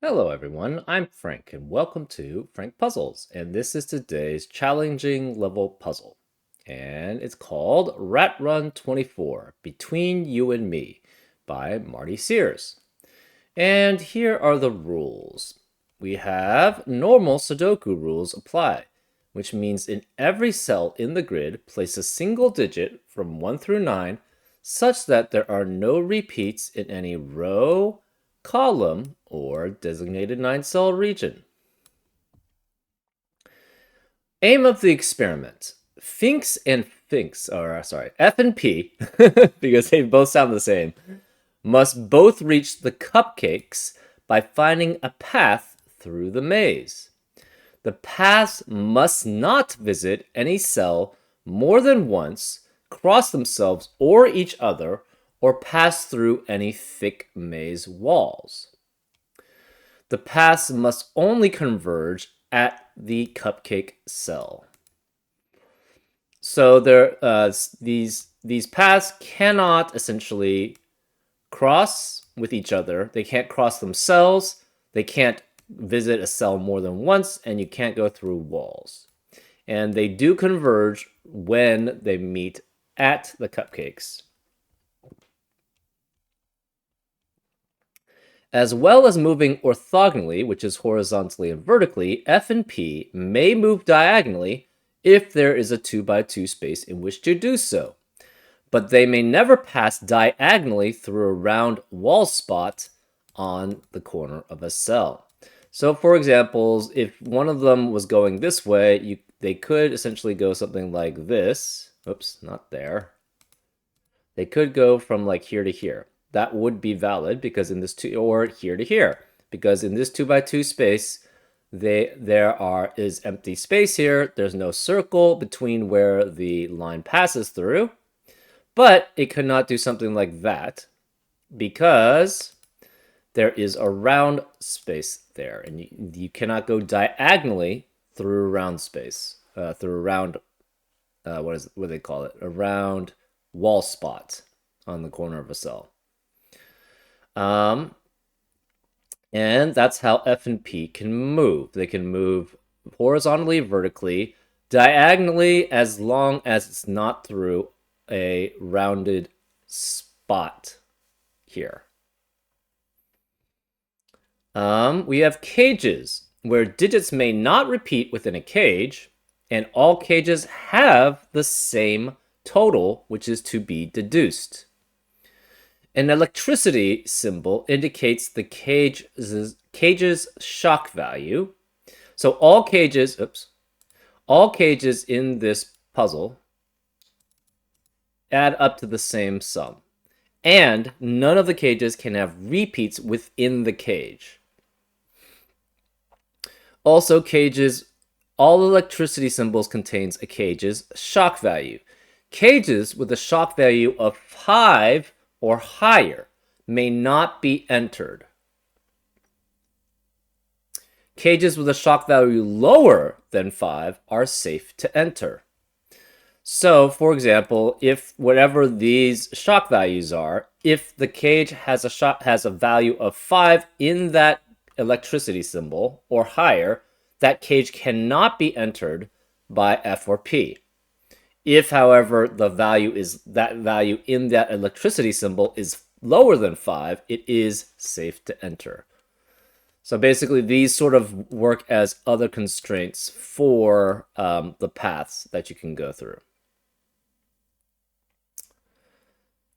Hello everyone, I'm Frank and welcome to Frank Puzzles, and this is today's challenging level puzzle. And it's called Rat Run 24, Between You and Me by Marty Sears. And here are the rules. We have normal Sudoku rules apply, which means in every cell in the grid, place a single digit from 1 through 9 such that there are no repeats in any row, column, or designated 9-cell region. Aim of the experiment. F and P, because they both sound the same, must both reach the cupcakes by finding a path through the maze. The paths must not visit any cell more than once, cross themselves or each other, or pass through any thick maze walls. The paths must only converge at the cupcake cell. So these paths cannot essentially cross with each other. They can't cross themselves. They can't visit a cell more than once, and you can't go through walls. And they do converge when they meet at the cupcakes. As well as moving orthogonally, which is horizontally and vertically, F and P may move diagonally if there is a 2x2 space in which to do so. But they may never pass diagonally through a round wall spot on the corner of a cell. So for example, if one of them was going this way, they could essentially go something like this. Oops, not there. They could go from like here to here. That would be valid because in this or here to here, because in this 2x2 space, there is empty space here. There's no circle between where the line passes through, but it could not do something like that because there is a round space there, and you cannot go diagonally through a round space, through a round, what do they call it? A round wall spot on the corner of a cell. And that's how F and P can move. They can move horizontally, vertically, diagonally, as long as it's not through a rounded spot here. We have cages, where digits may not repeat within a cage, and all cages have the same total, which is to be deduced. An electricity symbol indicates the cage's shock value. So all cages in this puzzle add up to the same sum. And none of the cages can have repeats within the cage. Also, all electricity symbols contains a cage's shock value. Cages with a shock value of 5 or higher may not be entered. Cages with a shock value lower than 5 are safe to enter. So, for example, if whatever these shock values are, if the cage has a value of 5 in that electricity symbol or higher, that cage cannot be entered by F or P. If, however, that value in that electricity symbol is lower than 5, it is safe to enter. So basically, these sort of work as other constraints for the paths that you can go through.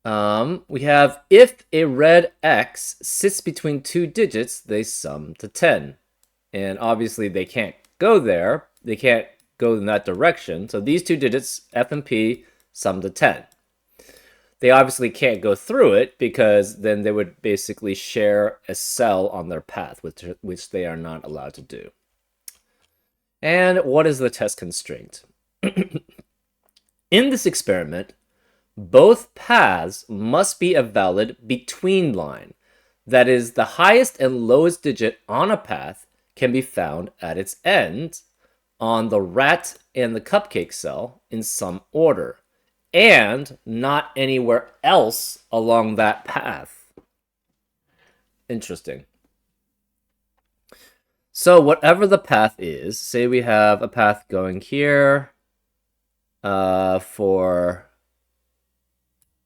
We have, if a red X sits between two digits, they sum to 10. And obviously, they can't go there. They can't go in that direction. So these two digits, F and P, sum to 10. They obviously can't go through it because then they would basically share a cell on their path, which they are not allowed to do. And what is the test constraint? In this experiment, both paths must be a valid between line. That is, the highest and lowest digit on a path can be found at its end on the rat and the cupcake cell in some order, and not anywhere else along that path. Interesting. So whatever the path is, say we have a path going here for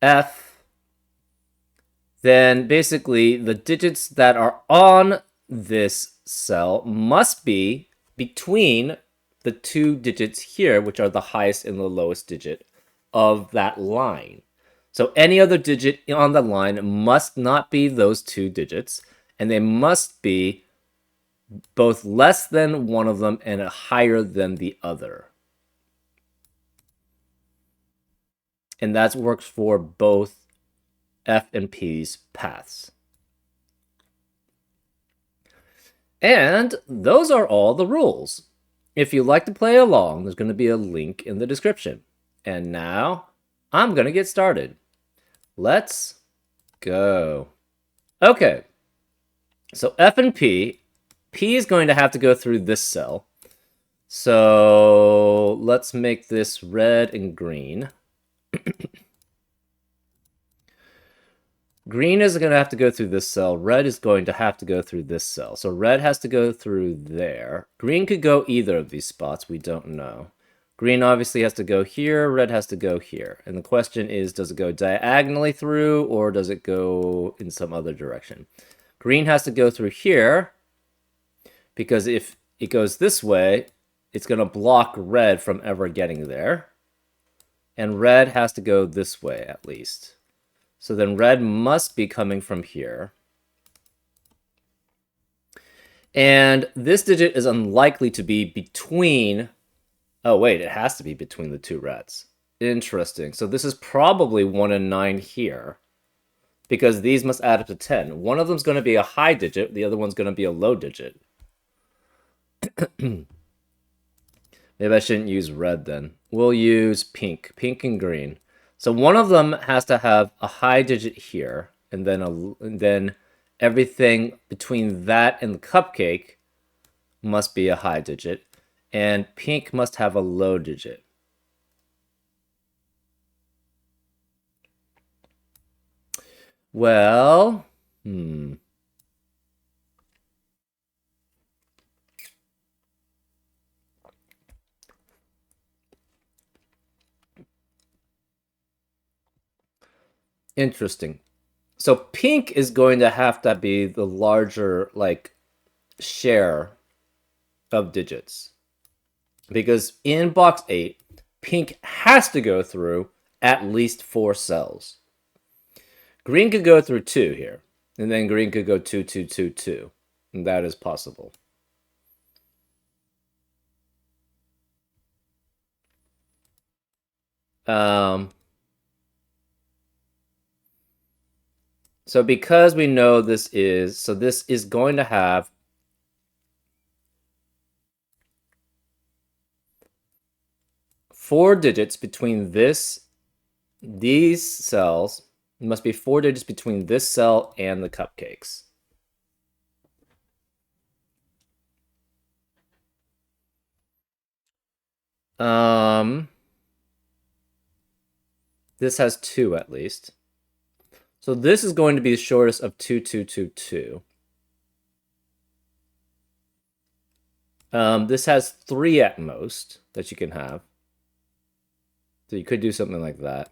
F, then basically the digits that are on this cell must be between the two digits here, which are the highest and the lowest digit of that line. So any other digit on the line must not be those two digits, and they must be both less than one of them and higher than the other. And that works for both F and P's paths. And those are all the rules. If you'd like to play along, there's going to be a link in the description. And now I'm going to get started. Let's go. Okay, so F and P is going to have to go through this cell. So let's make this red and green. Green is going to have to go through this cell. Red is going to have to go through this cell. So red has to go through there. Green could go either of these spots. We don't know. Green obviously has to go here. Red has to go here. And the question is, does it go diagonally through or does it go in some other direction? Green has to go through here because if it goes this way, it's going to block red from ever getting there. And red has to go this way at least. So then red must be coming from here. And this digit is unlikely to be between... Oh, wait, it has to be between the two reds. Interesting. So this is probably 1 and 9 here. Because these must add up to 10. One of them is going to be a high digit. The other one's going to be a low digit. Maybe I shouldn't use red then. We'll use pink. Pink and green. So one of them has to have a high digit here, and then everything between that and the cupcake must be a high digit, and pink must have a low digit. Well, interesting. So pink is going to have to be the larger, like, share of digits. Because in box 8, pink has to go through at least 4 cells. Green could go through 2 here. And then green could go 2, 2, 2, 2. And that is possible. So because we know this is going to have four digits between these cells. It must be 4 digits between this cell and the cupcakes. This has 2 at least. So this is going to be the shortest of 2, 2, 2, 2. This has 3 at most that you can have. So you could do something like that.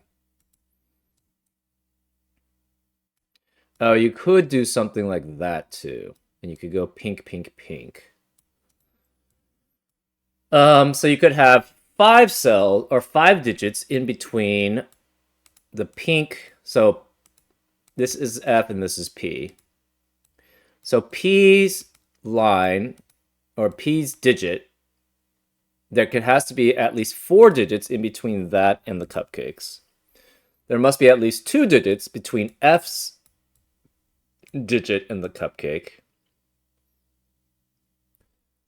Oh, you could do something like that too. And you could go pink, pink, pink. So you could have 5 cells or 5 digits in between the pink. So this is F and this is P. So P's line or P's digit, has to be at least 4 digits in between that and the cupcakes. There must be at least 2 digits between F's digit and the cupcake.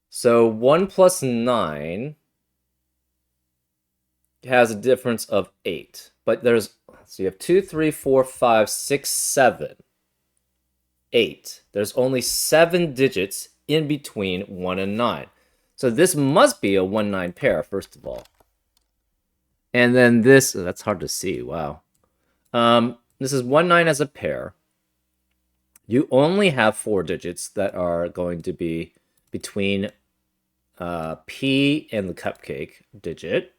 So 1 plus 9 has a difference of 8. But so you have 2, 3, 4, 5, 6, 7, 8. There's only 7 digits in between 1 and 9. So this must be a 1-9 pair, first of all. And then that's hard to see, wow. This is 1-9 as a pair. You only have 4 digits that are going to be between P and the cupcake digit.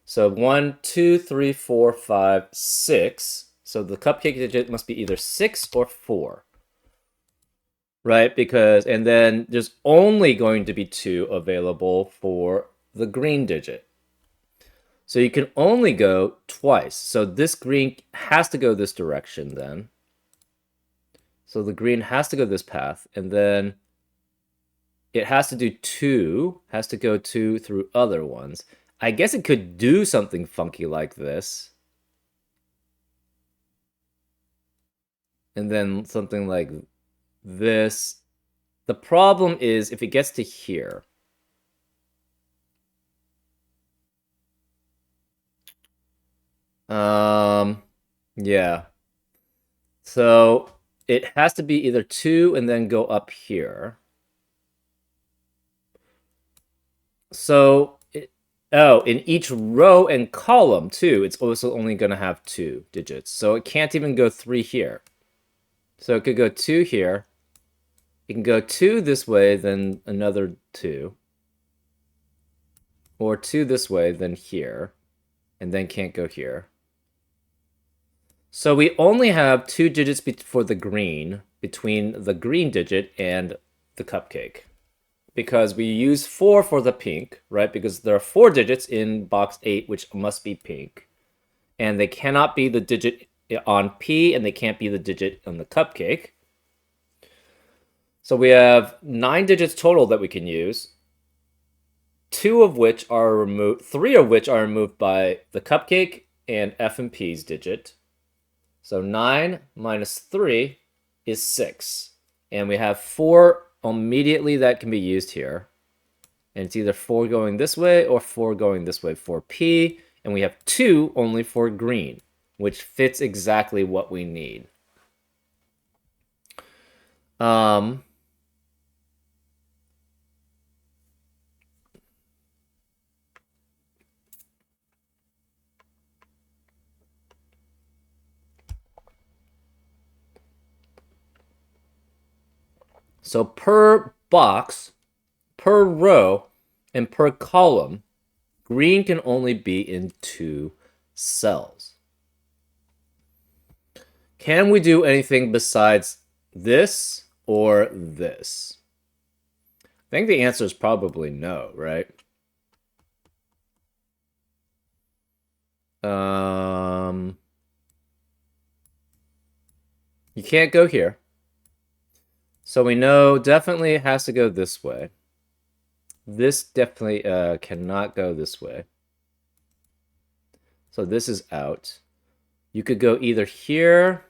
So 1, 2, 3, 4, 5, 6. So the cupcake digit must be either 6 or 4. Right? Because, and then there's only going to be 2 available for the green digit. So you can only go twice. So this green has to go this direction then. So the green has to go this path. And then it has to do 2, has to go 2 through other ones. I guess it could do something funky like this. And then something like this. The problem is if it gets to here. Yeah. So it has to be either 2 and then go up here. So, in each row and column, too, it's also only going to have 2 digits. So it can't even go 3 here. So it could go 2 here. It can go 2 this way, then another 2. Or 2 this way, then here. And then can't go here. So we only have 2 digits for the green, between the green digit and the cupcake. Because we use 4 for the pink, right? Because there are 4 digits in box 8, which must be pink. And they cannot be the digit on P, and they can't be the digit on the cupcake. So we have 9 digits total that we can use. 2 of which are removed, 3 of which are removed by the cupcake and F and P's digit. So 9 minus 3 is 6. And we have 4 immediately that can be used here. And it's either 4 going this way or 4 going this way for P. And we have 2 only for green, which fits exactly what we need. So per box, per row, and per column, green can only be in 2 cells. Can we do anything besides this or this? I think the answer is probably no, right? You can't go here. So we know definitely it has to go this way. This definitely cannot go this way. So this is out. You could go either here,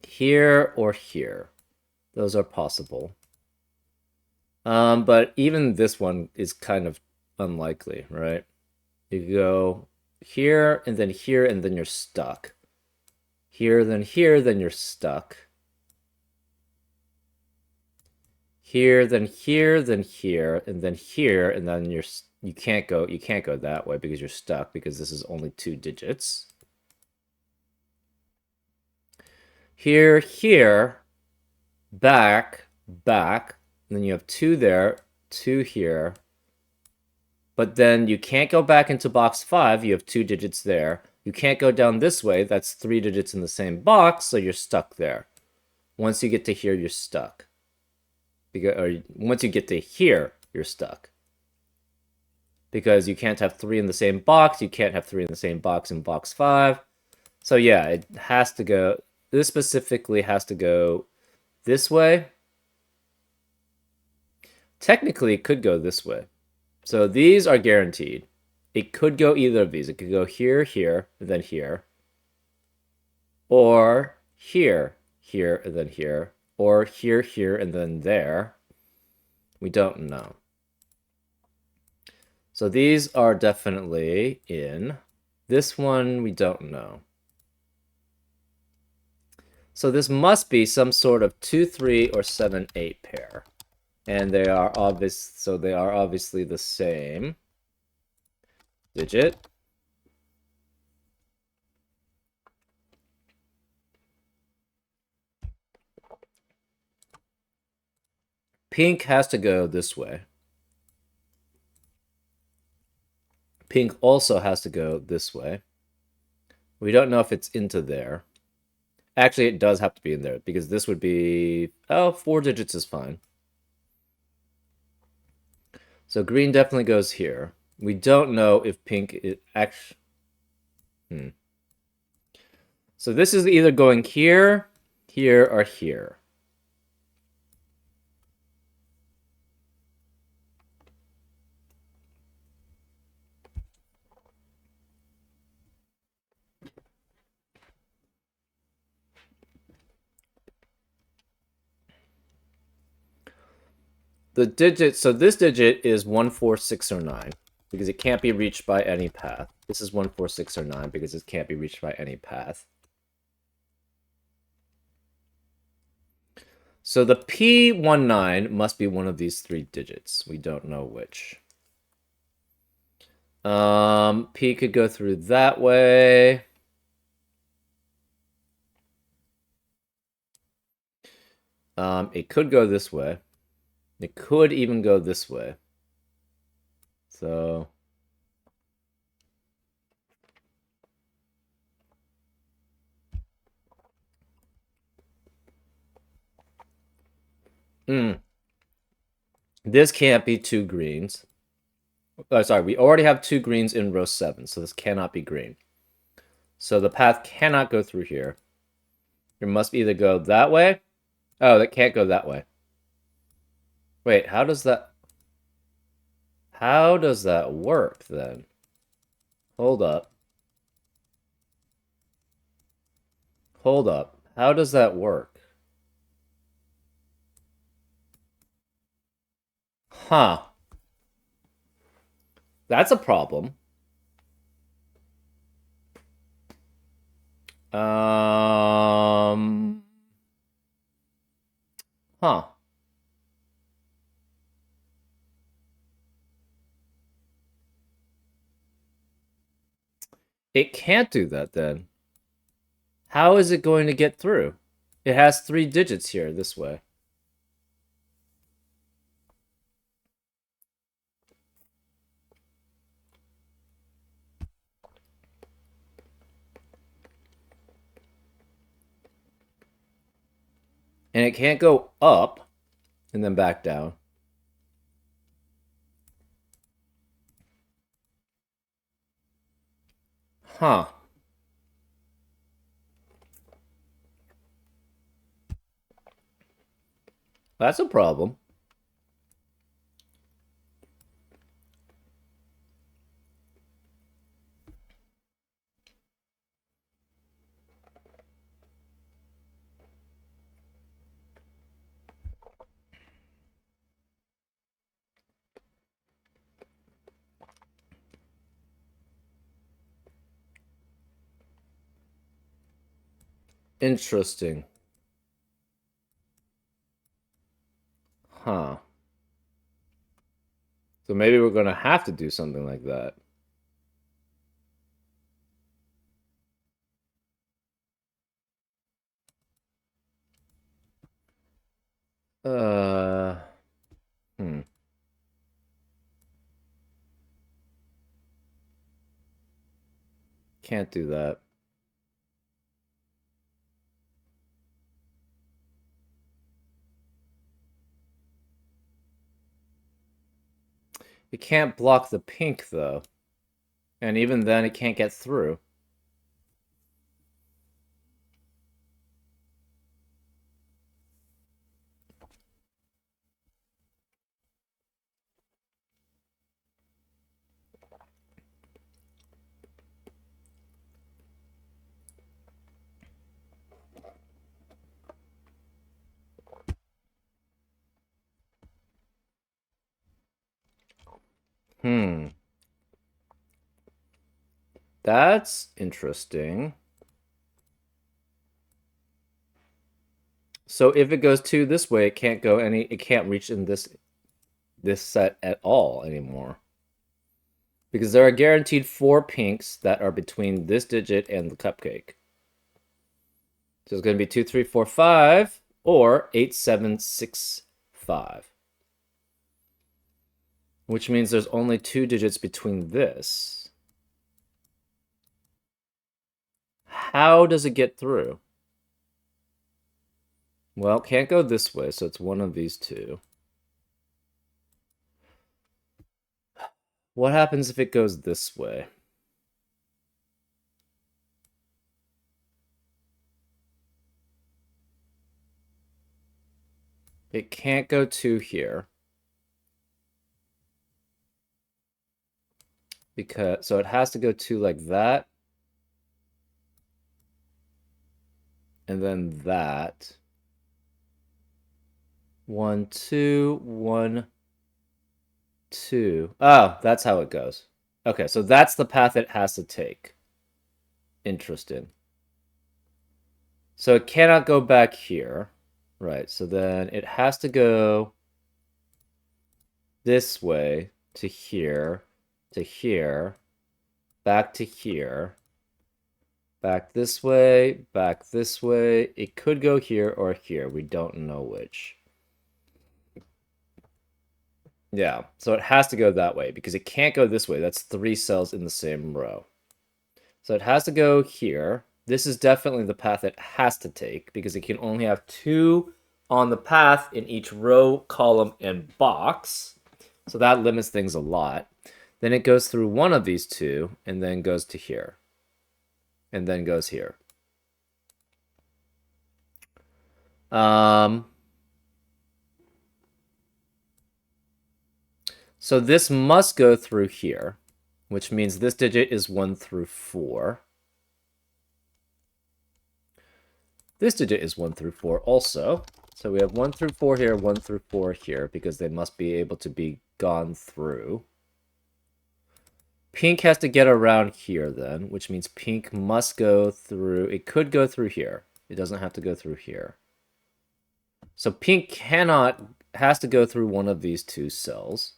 here, or here. Those are possible. But even this one is kind of unlikely, right? You go here, and then you're stuck. Here, then you're stuck. Here, then here, then here, and then here, and then you can't go that way because you're stuck because this is only 2 digits. Here, here, back, back, and then you have 2 there, 2 here. But then you can't go back into box 5, you have 2 digits there. You can't go down this way, that's 3 digits in the same box, so you're stuck there. Once you get to here, you're stuck. Or once you get to here, you're stuck. Because you can't have 3 in the same box, you can't have 3 in the same box in box 5. So yeah, it has to go, this specifically has to go this way. Technically, it could go this way. So these are guaranteed. It could go either of these. It could go here, here, and then here. Or here, here, and then here. Or here, here, and then there. We don't know. So these are definitely in. This one, we don't know. So this must be some sort of 2, 3, or 7, 8 pair. And they are obviously the same digit. Pink has to go this way. Pink also has to go this way. We don't know if it's into there. Actually, it does have to be in there because this would be... Oh, 4 digits is fine. So green definitely goes here. We don't know if pink is actually... So this is either going here, here, or here. The digit, so this digit is 1, 4, 6, or 9 because it can't be reached by any path. This is 1, 4, 6, or 9 because it can't be reached by any path. So the P19 must be one of these 3 digits. We don't know which. P could go through that way. It could go this way. It could even go this way. So... This can't be 2 greens. Oh, sorry, we already have 2 greens in row 7, so this cannot be green. So the path cannot go through here. It must either go that way. Oh, that can't go that way. Wait, how does that... How does that work, then? Hold up. Hold up. How does that work? Huh. That's a problem. Huh. It can't do that, then. How is it going to get through? It has 3 digits here, this way. And it can't go up and then back down. Huh. That's a problem. Interesting. Huh. So maybe we're going to have to do something like that. Uh... Hmm. Can't do that. It can't block the pink, though. And even then, it can't get through. Hmm. That's interesting. So if it goes 2 this way, it can't go any... It can't reach in this set at all anymore. Because there are guaranteed 4 pinks that are between this digit and the cupcake. So it's going to be 2, 3, 4, 5, or 8, 7, 6, 5. which means there's only 2 digits between this. How does it get through? Well, can't go this way, so it's one of these two. What happens if it goes this way? It can't go 2 here. Because so it has to go 2 like that. And then that. 1, 2, 1, 2. Oh, that's how it goes. Okay, so that's the path it has to take. Interesting. So it cannot go back here. Right, so then it has to go this way to here, back to here, back this way, back this way. It could go here or here. We don't know which. Yeah, so it has to go that way because it can't go this way. That's 3 cells in the same row. So it has to go here. This is definitely the path it has to take because it can only have 2 on the path in each row, column, and box. So that limits things a lot. Then it goes through one of these 2 and then goes to here. And then goes here. So this must go through here, which means this digit is 1 through 4. This digit is 1 through 4 also. So we have 1 through 4 here, 1 through 4 here, because they must be able to be gone through. Pink has to get around here then, which means pink must go through. It could go through here. It doesn't have to go through here. So pink has to go through one of these 2 cells.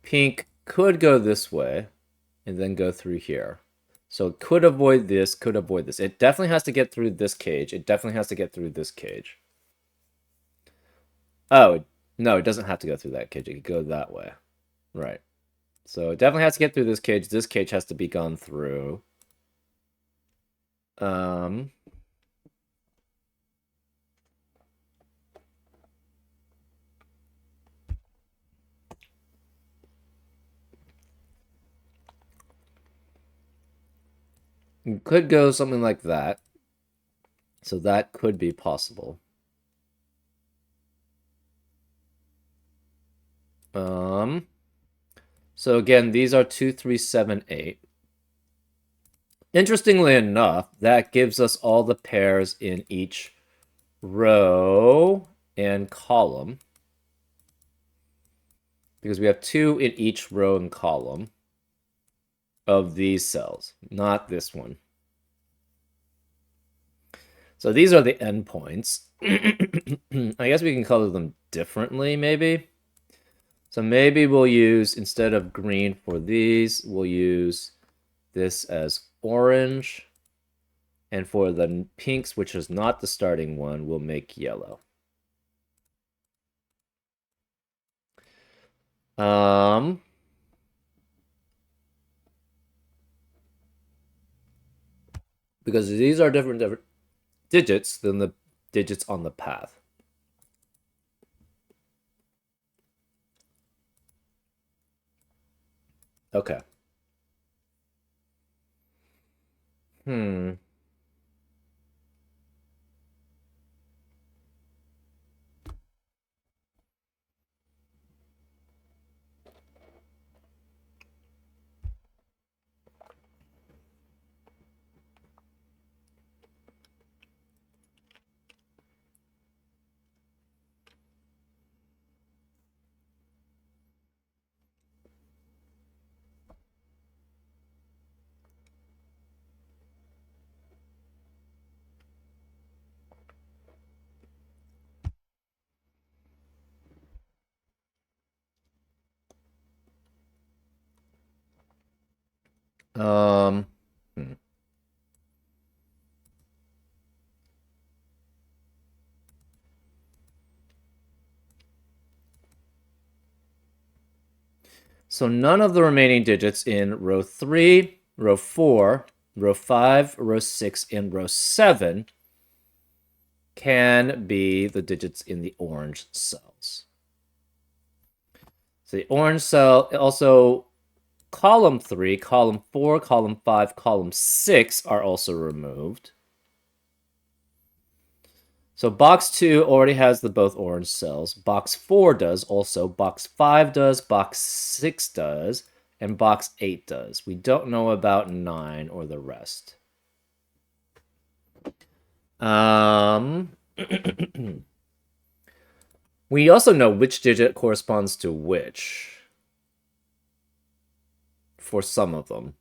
Pink could go this way and then go through here. So it could avoid this, could avoid this. It definitely has to get through this cage. It definitely has to get through this cage. Oh, no, it doesn't have to go through that cage. It could go that way. Right. So it definitely has to get through this cage. This cage has to be gone through. You could go something like that. So that could be possible. So again, these are 2, 3, 7, 8. Interestingly enough, that gives us all the pairs in each row and column. Because we have 2 in each row and column of these cells, not this one. So these are the endpoints. I guess we can color them differently, maybe. So maybe we'll use, instead of green for these, we'll use this as orange. And for the pinks, which is not the starting one, we'll make yellow. Because these are different digits than the digits on the path. Okay. Hmm. Hmm. So none of the remaining digits in row 3, row 4, row 5, row 6, and row 7 can be the digits in the orange cells. So the orange cell, also column 3, column 4, column 5, column 6 are also removed. So box 2 already has the both orange cells. Box 4 does also. Box 5 does. Box 6 does. And box 8 does. We don't know about 9 or the rest. We also know which digit corresponds to which for some of them.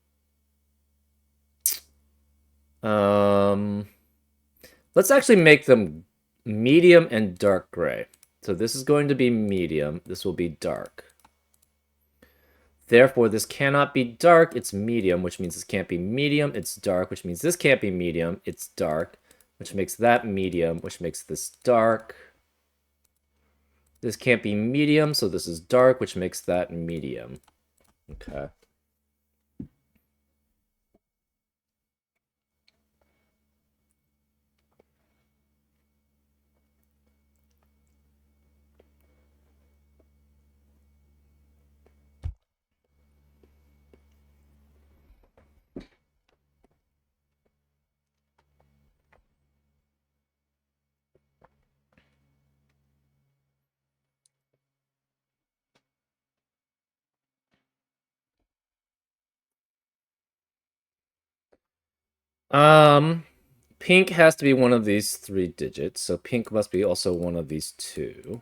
Let's actually make them medium and dark gray. So this is going to be medium. This will be dark. Therefore, this cannot be dark. It's medium, which means this can't be medium. It's dark, which means this can't be medium. It's dark, which makes that medium, which makes this dark. This can't be medium, so this is dark, which makes that medium. Okay. Pink has to be one of these 3 digits, so pink must be also one of these 2.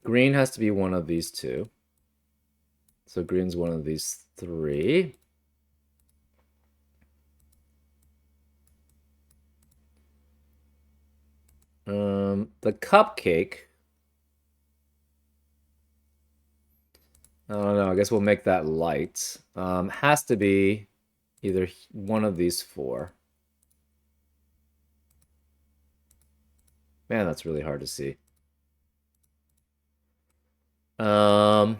Green has to be one of these 2. So green's one of these 3. The cupcake. I don't know. I guess we'll make that light. Has to be either one of these 4. Man, that's really hard to see. Hmm.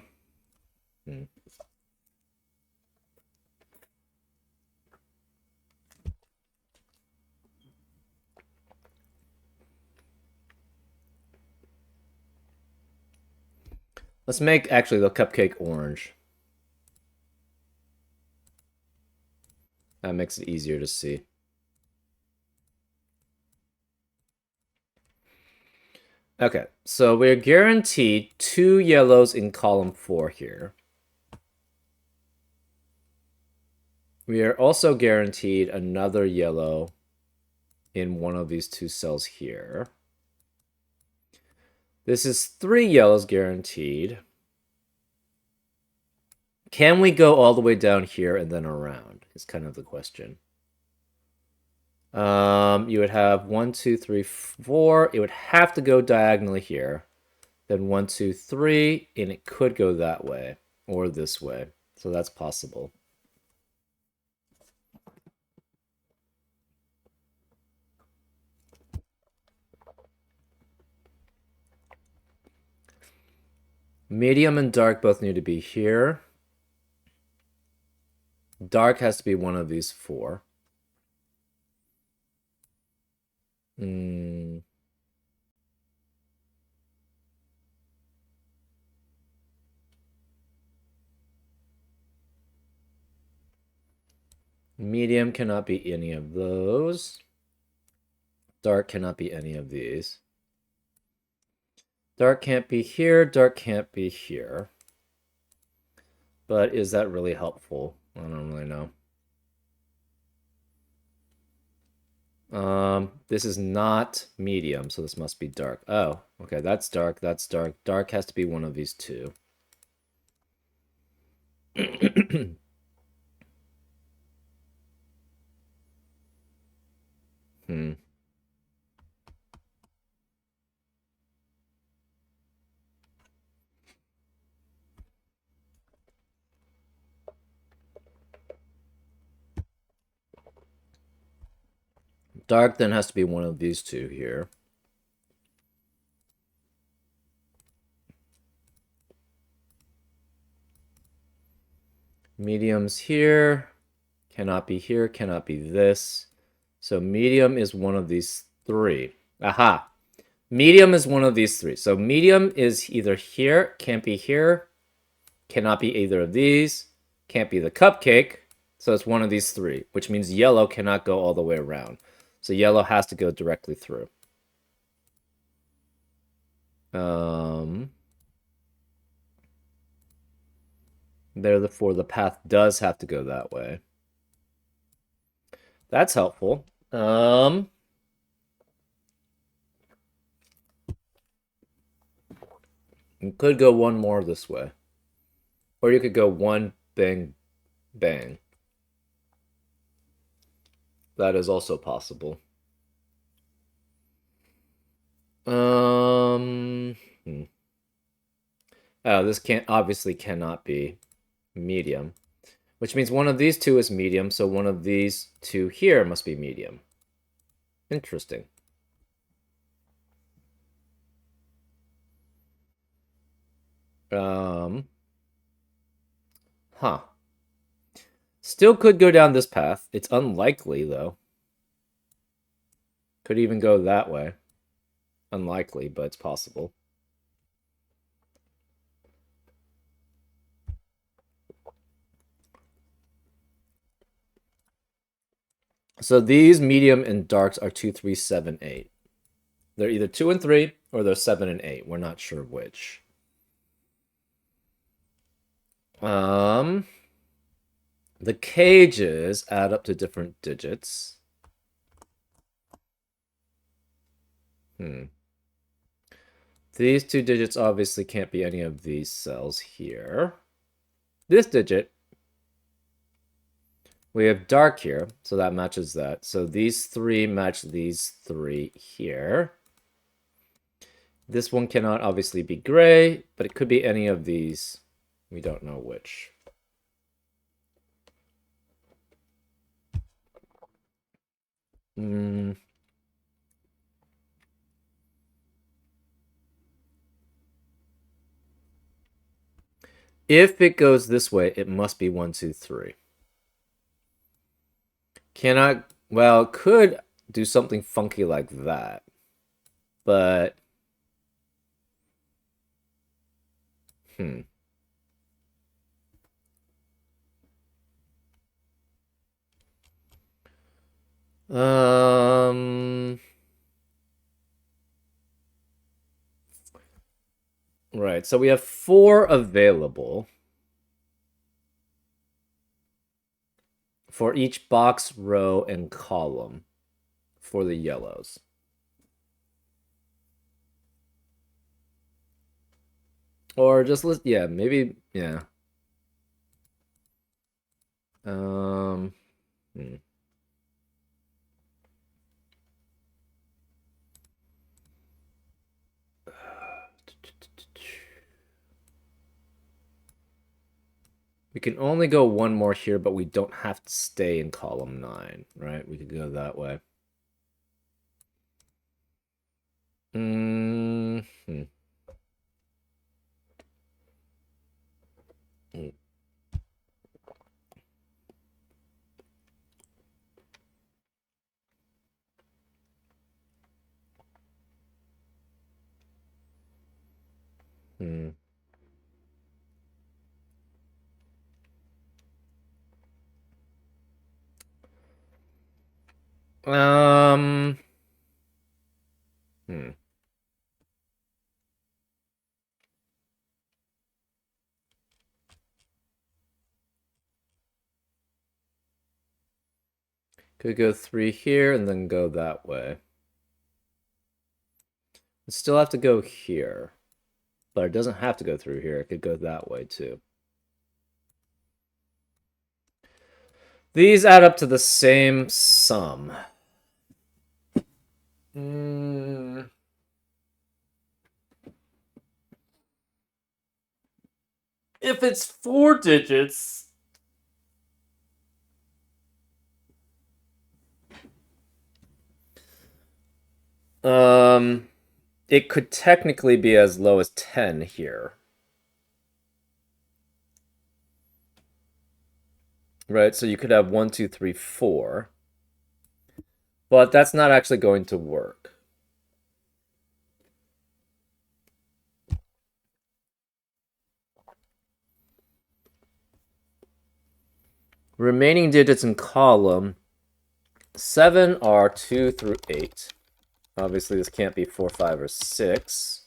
Let's make actually the cupcake orange. That makes it easier to see. Okay, so we're guaranteed 2 yellows in column 4 here. We are also guaranteed another yellow in one of these 2 cells here. This is 3 yellows guaranteed. Can we go all the way down here and then around? Is kind of the question. You would have 1, 2, 3, 4. It would have to go diagonally here. Then 1, 2, 3, and it could go that way or this way. So that's possible. Medium and dark both need to be here. Dark has to be one of these 4. Medium cannot be any of those. Dark cannot be any of these. Dark can't be here. Dark can't be here. But is that really helpful? I don't really know. This is not medium, so this must be dark. Oh, okay, that's dark, that's dark. Dark has to be one of these 2. Dark then has to be one of these 2 here. Medium's here. Cannot be here. Cannot be this. So medium is one of these three. Aha. Medium is one of these three. So medium is either here, can't be here, cannot be either of these, can't be the cupcake. So it's one of these three, which means yellow cannot go all the way around. So yellow has to go directly through. Therefore, the path does have to go that way. That's helpful. You could go one more this way. Or you could go one, bang, bang. That is also possible. Oh, this obviously cannot be medium. Which means one of these two is medium, so one of these two here must be medium. Interesting. Huh. Still could go down this path. It's unlikely, though. Could even go that way. Unlikely, but it's possible. So these medium and darks are 2, 3, 7, 8. They're either 2 and 3 or they're 7 and 8. We're not sure which. The cages add up to different digits. These two digits obviously can't be any of these cells here. This digit, we have dark here, so that matches that. So these three match these three here. This one cannot obviously be gray, but it could be any of these. We don't know which. If it goes this way, it must be 1, 2, 3. Cannot, well, could do something funky like that. But, right, so we have 4 available for each box, row, and column for the yellows. Or just list, yeah, maybe, yeah. We can only go one more here, but we don't have to stay in column 9, right? We could go that way. Could go 3 here and then go that way. It still have to go here. But it doesn't have to go through here. It could go that way too. These add up to the same sum. If it's 4 digits, it could technically be as low as 10 here. right? So you could have 1, 2, 3, 4, but that's not actually going to work. Remaining digits in column 7 are 2 through 8. Obviously, this can't be 4, 5, or 6.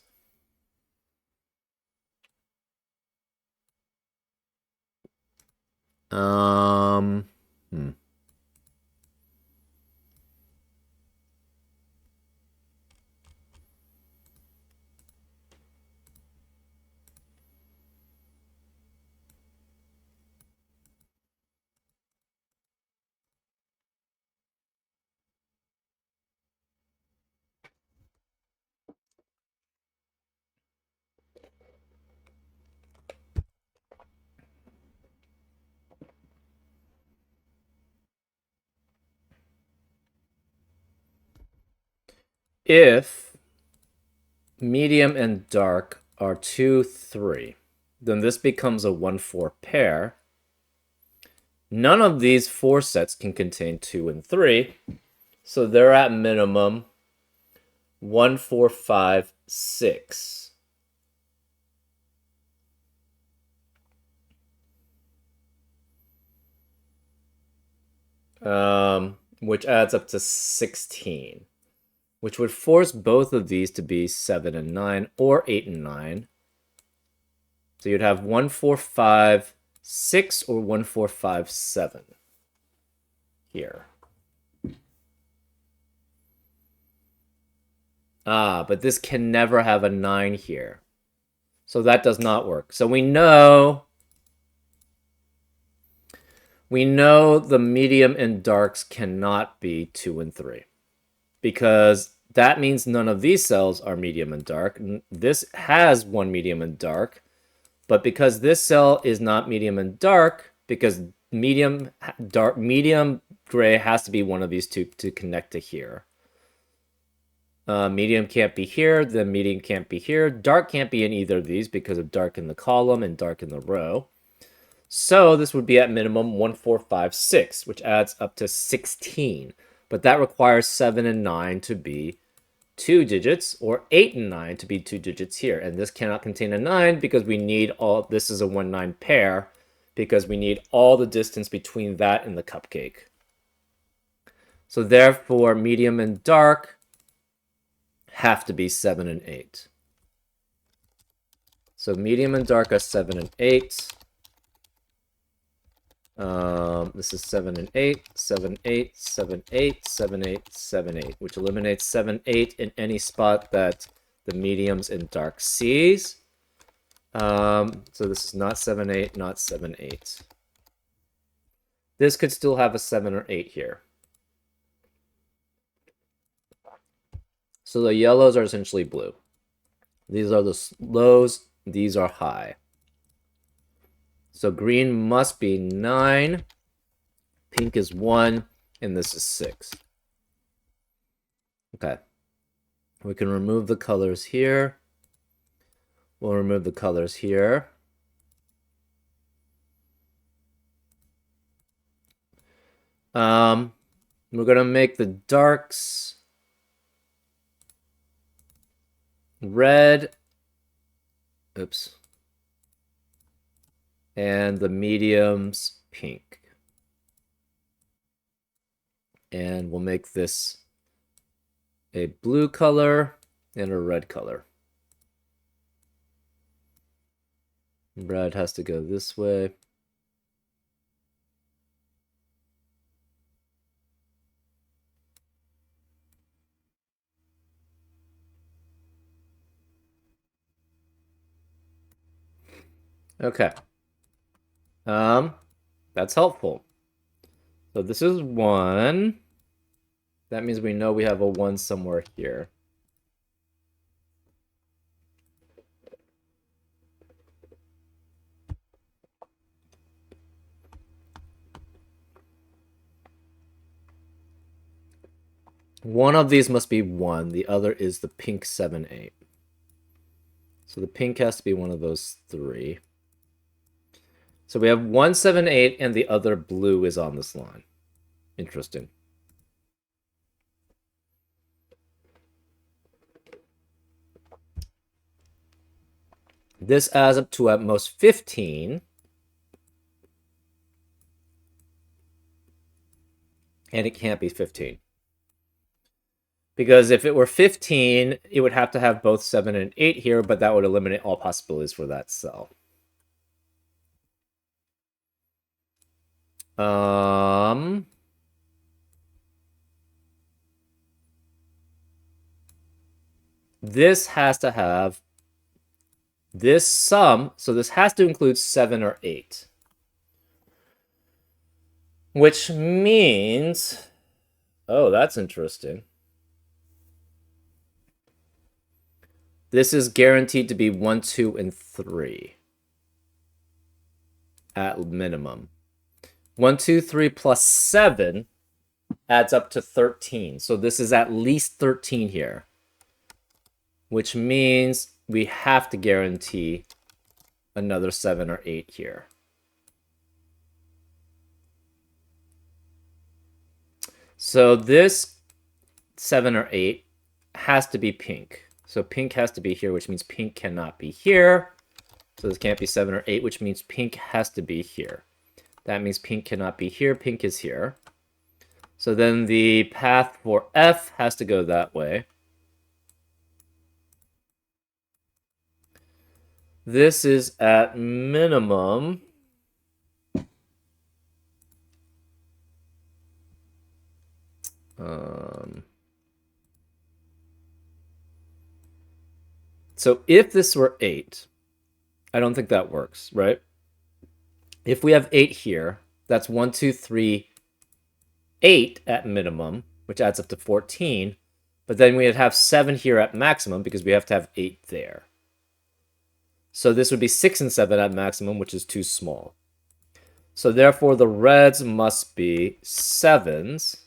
Um, hmm. If medium and dark are 2, 3, then this becomes a 1, 4 pair. None of these 4 sets can contain 2 and 3, so they're at minimum 1, 4, 5, 6. Which adds up to 16, which would force both of these to be 7 and 9 or 8 and 9. So you'd have 1, 4, 5, 6 or 1, 4, 5, 7 here. But this can never have a 9 here. So that does not work. So we know the medium and darks cannot be 2 and 3. Because that means none of these cells are medium and dark. This has one medium and dark. But because this cell is not medium and dark, because medium gray has to be one of these two to connect to here. Medium can't be here, then medium can't be here. Dark can't be in either of these because of dark in the column and dark in the row. So this would be at minimum 1, 4, 5, 6, which adds up to 16. But that requires 7 and 9 to be 2 digits, or 8 and 9 to be 2 digits here. And this cannot contain a 9 because we need all, this is a 1, 9 pair, because we need all the distance between that and the cupcake. So therefore, medium and dark have to be 7 and 8. So medium and dark are 7 and 8. This is 7 and 8, 7, 8, 7, 8, 7, 8, 7, 8, which eliminates 7, 8 in any spot that the mediums and dark sees. So this is not 7, 8, not 7, 8. This could still have a 7 or 8 here. So the yellows are essentially blue. These are the lows, these are high. So green must be 9, pink is 1, and this is 6. Okay. We can remove the colors here. We'll remove the colors here. We're going to make the darks red. Oops. And the mediums pink. And we'll make this a blue color and a red color. Red has to go this way. Okay. That's helpful. So this is 1. That means we know we have a 1 somewhere here. One of these must be 1. The other is the pink 7, 8. So the pink has to be one of those 3. So we have 1, 7, 8, and the other blue is on this line. Interesting. This adds up to at most 15. And it can't be 15. Because if it were 15, it would have to have both 7 and 8 here, but that would eliminate all possibilities for that cell. This has to have this sum, so this has to include 7 or 8. Which means, oh, that's interesting. This is guaranteed to be 1, 2, and 3 at minimum. 1, 2, 3 plus 7 adds up to 13. So this is at least 13 here, which means we have to guarantee another 7 or 8 here. So this 7 or 8 has to be pink. So pink has to be here, which means pink cannot be here. So this can't be 7 or 8, which means pink has to be here. That means pink cannot be here. Pink is here. So then the path for F has to go that way. This is at minimum so if this were 8, I don't think that works, right? If we have 8 here, that's 1, 2, 3, 8 at minimum, which adds up to 14. But then we'd have 7 here at maximum because we have to have 8 there. So this would be 6 and 7 at maximum, which is too small. So therefore, the reds must be 7s.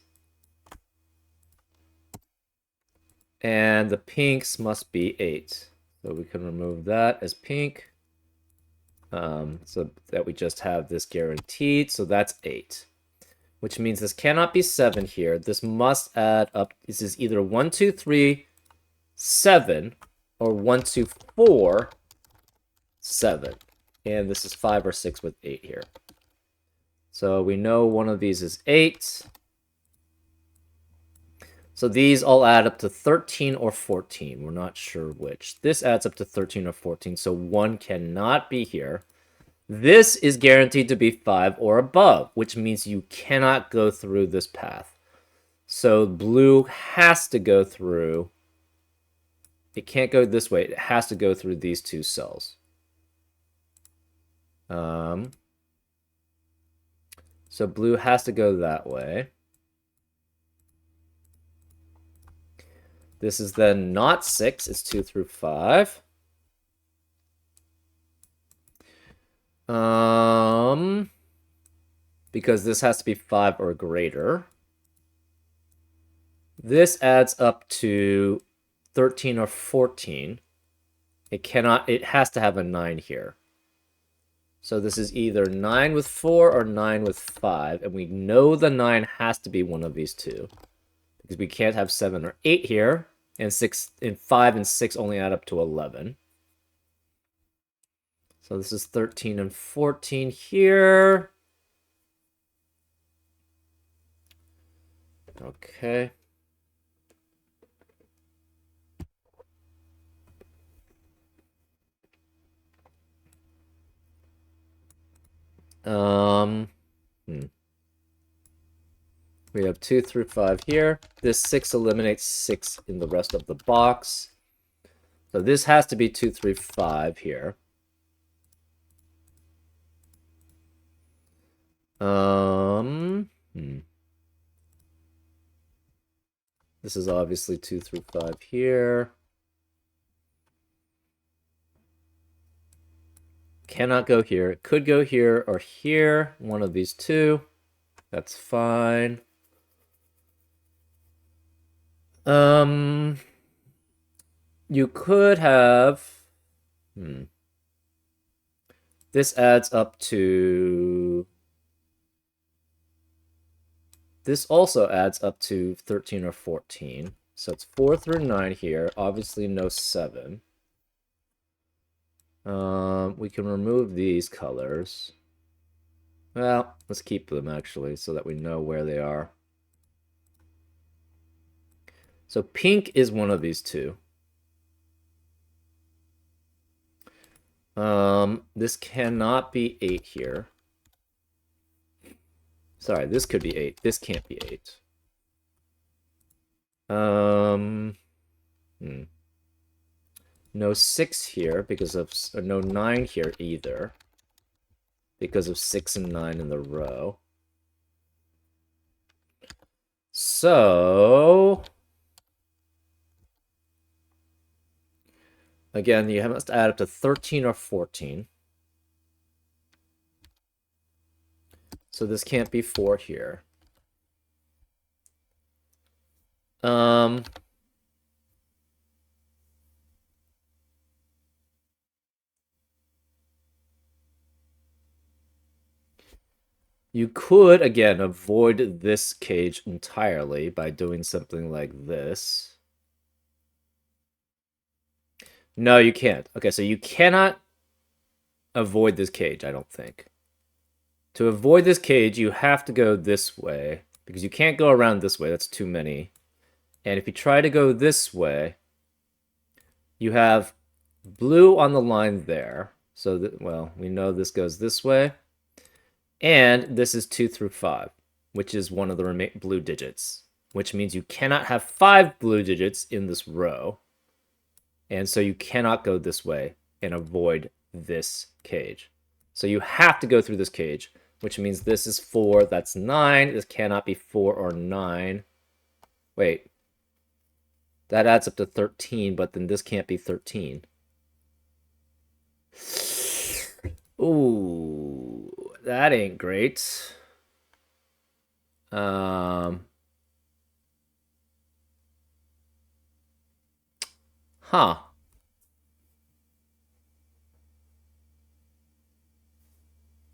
And the pinks must be 8. So we can remove that as pink. So that we just have this guaranteed. So that's 8. Which means this cannot be 7 here. This must add up. This is either 1, 2, 3, 7, or 1, 2, 4, 7. And this is 5 or 6 with 8 here. So we know one of these is 8. So these all add up to 13 or 14. We're not sure which. This adds up to 13 or 14, so 1 cannot be here. This is guaranteed to be 5 or above, which means you cannot go through this path. So blue has to go through. It can't go this way. It has to go through these two cells. So blue has to go that way. This is then not 6, it's 2 through 5. Because this has to be 5 or greater. This adds up to 13 or 14. It has to have a 9 here. So this is either 9 with 4 or 9 with 5, and we know the 9 has to be one of these two. Because we can't have 7 or 8 here, and 5 and 6 only add up to 11. So this is 13 and 14 here. Okay. We have 2 through 5 here. This 6 eliminates 6 in the rest of the box. So this has to be 2 through 5 here. This is obviously 2 through 5 here. Cannot go here. It could go here or here. One of these two. That's fine. You could have... This adds up to... This also adds up to 13 or 14. So it's 4 through 9 here. Obviously no 7. We can remove these colors. Well, let's keep them actually so that we know where they are. So pink is one of these two. This cannot be 8 here. Sorry, this could be 8. This can't be 8. No 6 here because of... no 9 here either. Because of 6 and 9 in the row. So... Again, you must add up to 13 or 14. So this can't be 4 here. You could, again, avoid this cage entirely by doing something like this. No, you can't. Okay, so you cannot avoid this cage, I don't think. To avoid this cage, you have to go this way, because you can't go around this way. That's too many. And if you try to go this way, you have blue on the line there. So, that, well, we know this goes this way. And this is 2 through 5, which is one of the blue digits, which means you cannot have 5 blue digits in this row. And so you cannot go this way and avoid this cage. So you have to go through this cage, which means this is 4, that's 9. This cannot be 4 or 9. Wait. That adds up to 13, but then this can't be 13. Ooh, that ain't great. Huh.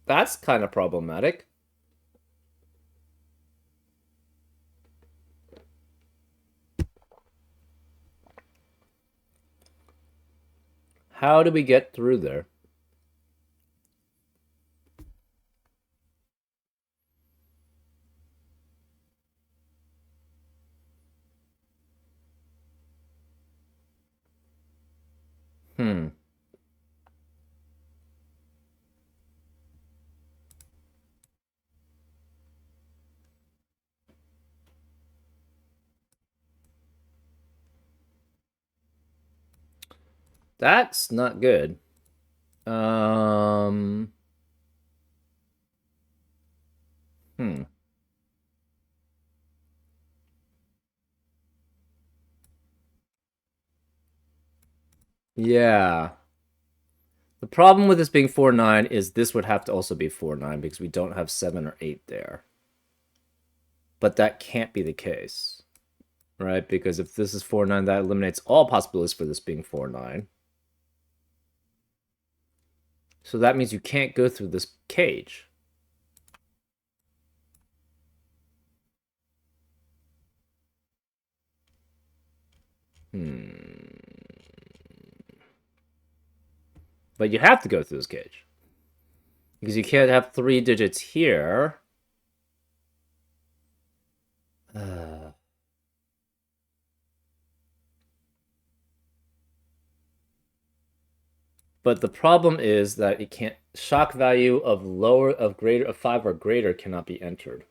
That's kind of problematic. How do we get through there? That's not good. Yeah. The problem with this being 4-9 is this would have to also be 4-9 because we don't have 7 or 8 there. But that can't be the case, right? Because if this is 4-9, that eliminates all possibilities for this being 4-9. So that means you can't go through this cage. But you have to go through this cage. Because you can't have 3 digits here. But the problem is that it can't... Shock value of greater of 5 or greater cannot be entered.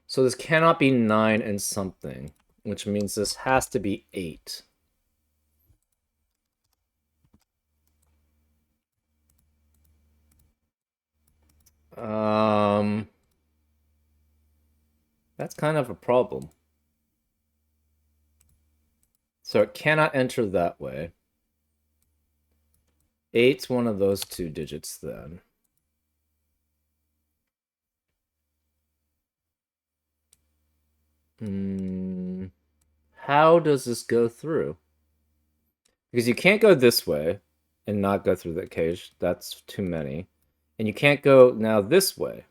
So this cannot be 9 and something, which means this has to be 8. That's kind of a problem. So it cannot enter that way. 8's one of those two digits then. How does this go through? Because you can't go this way and not go through that cage. That's too many. And you can't go now this way.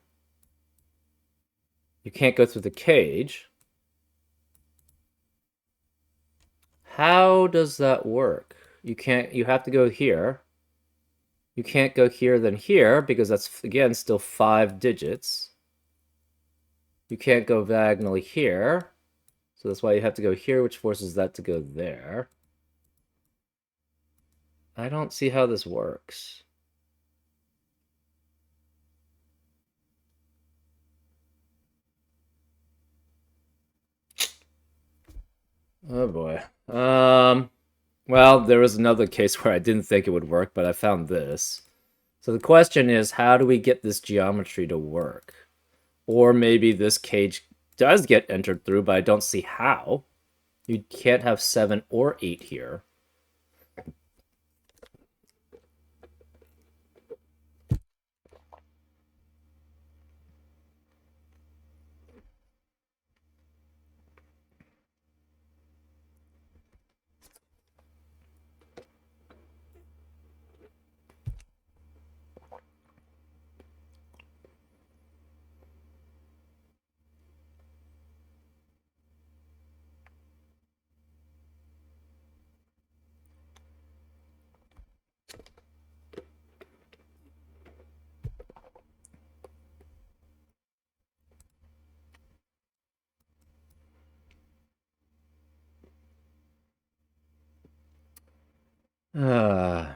You can't go through the cage. How does that work? You have to go here. You can't go here then here because that's, again, still 5 digits. You can't go diagonally here. So that's why you have to go here, which forces that to go there. I don't see how this works. Oh boy. Well, there was another case where I didn't think it would work, but I found this. So the question is, how do we get this geometry to work? Or maybe this cage does get entered through, but I don't see how. You can't have 7 or 8 here. Uh,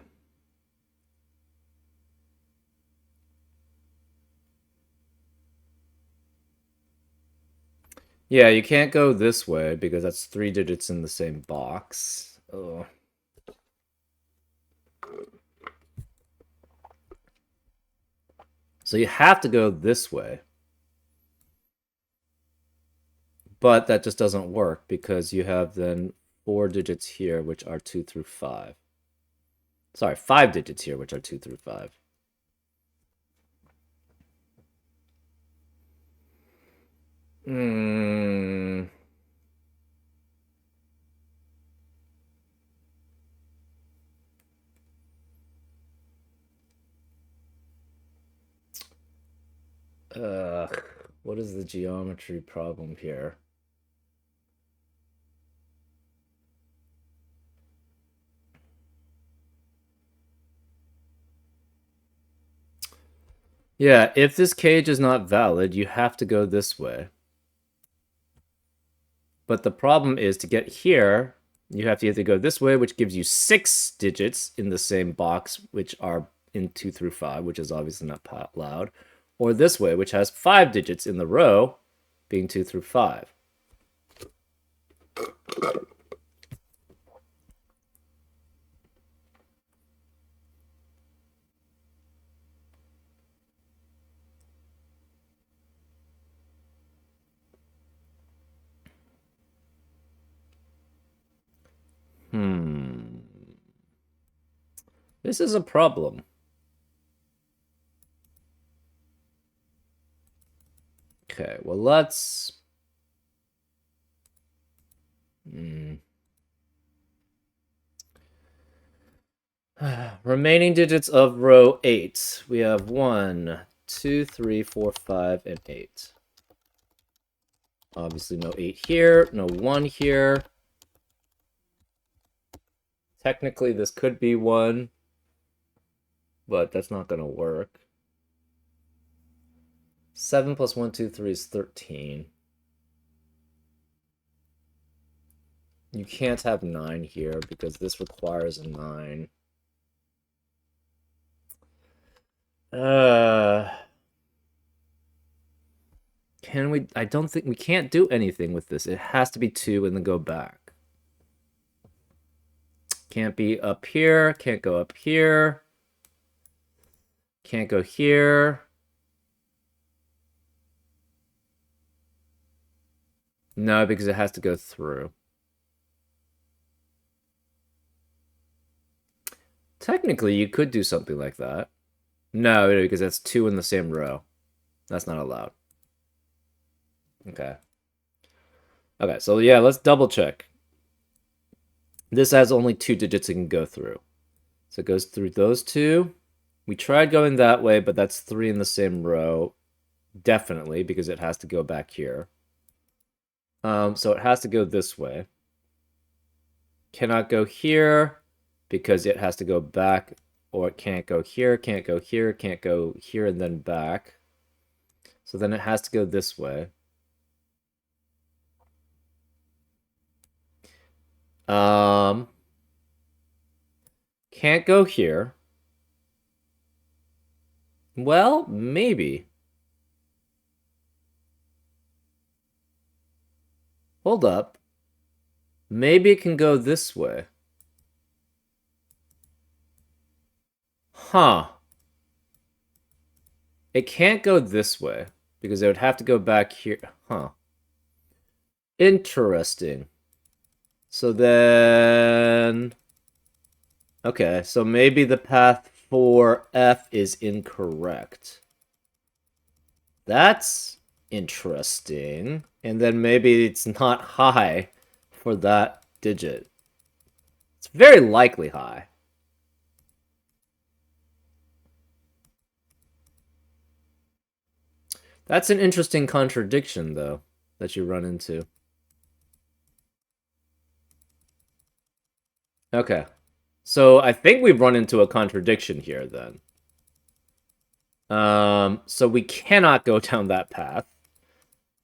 yeah, you can't go this way because that's 3 digits in the same box. Oh. So you have to go this way. But that just doesn't work because you have then 4 digits here, which are 2 through 5. Sorry, 5 digits here, which are 2 through 5. Hmm. What is the geometry problem here? Yeah, if this cage is not valid, you have to go this way. But the problem is to get here, you have to either go this way, which gives you 6 digits in the same box, which are in 2 through 5, which is obviously not allowed, or this way, which has 5 digits in the row, being 2 through 5. This is a problem. Okay, well, let's... Remaining digits of row 8. We have 1, 2, 3, 4, 5, and 8. Obviously no 8 here, no 1 here. Technically, this could be 1, but that's not going to work. 7 plus 1, 2, 3 is 13. You can't have 9 here because this requires a 9. Can we? I don't think we can't do anything with this. It has to be 2 and then go back. Can't be up here. Can't go up here. Can't go here. No, because it has to go through. Technically, you could do something like that. No, because that's 2 in the same row. That's not allowed. Okay. Okay, so yeah, let's double check. This has only 2 digits it can go through. So it goes through those 2. We tried going that way, but that's 3 in the same row. Definitely, because it has to go back here. So it has to go this way. Cannot go here because it has to go back, or it can't go here, can't go here, can't go here, and then back. So then it has to go this way. Can't go here. Well, maybe. Hold up. Maybe it can go this way. Huh. It can't go this way because it would have to go back here. Huh. Interesting. So then... Okay, so maybe the path for F is incorrect. That's interesting. And then maybe it's not high for that digit. It's very likely high. That's an interesting contradiction, though, that you run into. Okay. So I think we've run into a contradiction here, then. So we cannot go down that path.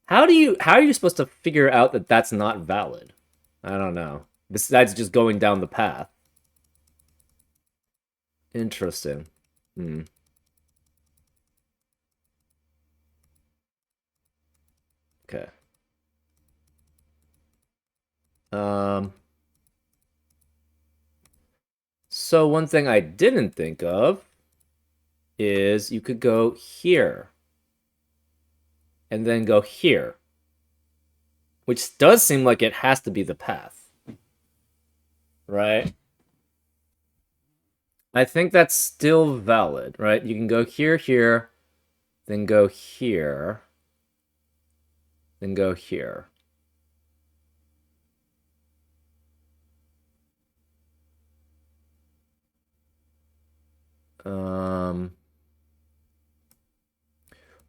How are you supposed to figure out that that's not valid? I don't know. Besides just going down the path. Interesting. Hmm. Okay. So one thing I didn't think of is you could go here and then go here, which does seem like it has to be the path, right? I think that's still valid, right? You can go here, here, then go here, then go here.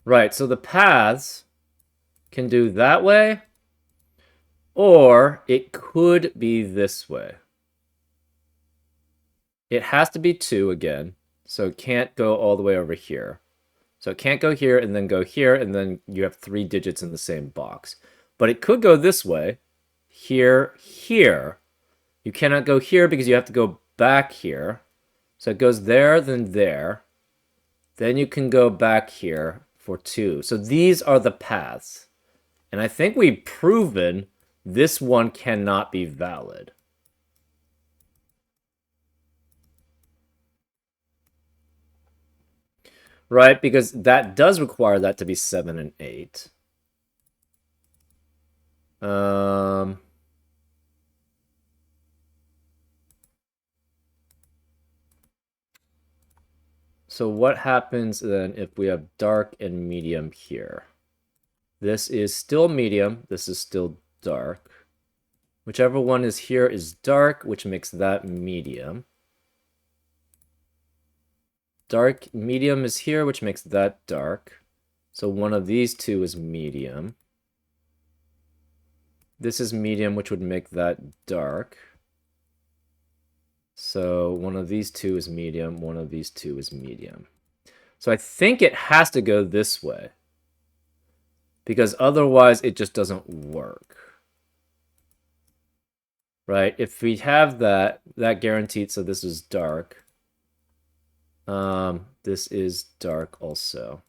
Right, so the paths can do that way, or it could be this way. It has to be 2 again, so it can't go all the way over here. So it can't go here and then go here, and then you have 3 digits in the same box. But it could go this way, here, here. You cannot go here because you have to go back here. So it goes there, then there. Then you can go back here for 2. So these are the paths. And I think we've proven this one cannot be valid. Right? Because that does require that to be 7 and 8. So what happens then if we have dark and medium here? This is still medium. This is still dark. Whichever one is here is dark, which makes that medium. Dark medium is here, which makes that dark. So one of these two is medium. This is medium, which would make that dark. So one of these two is medium, one of these two is medium. So I think it has to go this way, because otherwise it just doesn't work. Right? If we have that guaranteed, so this is dark. This is dark also.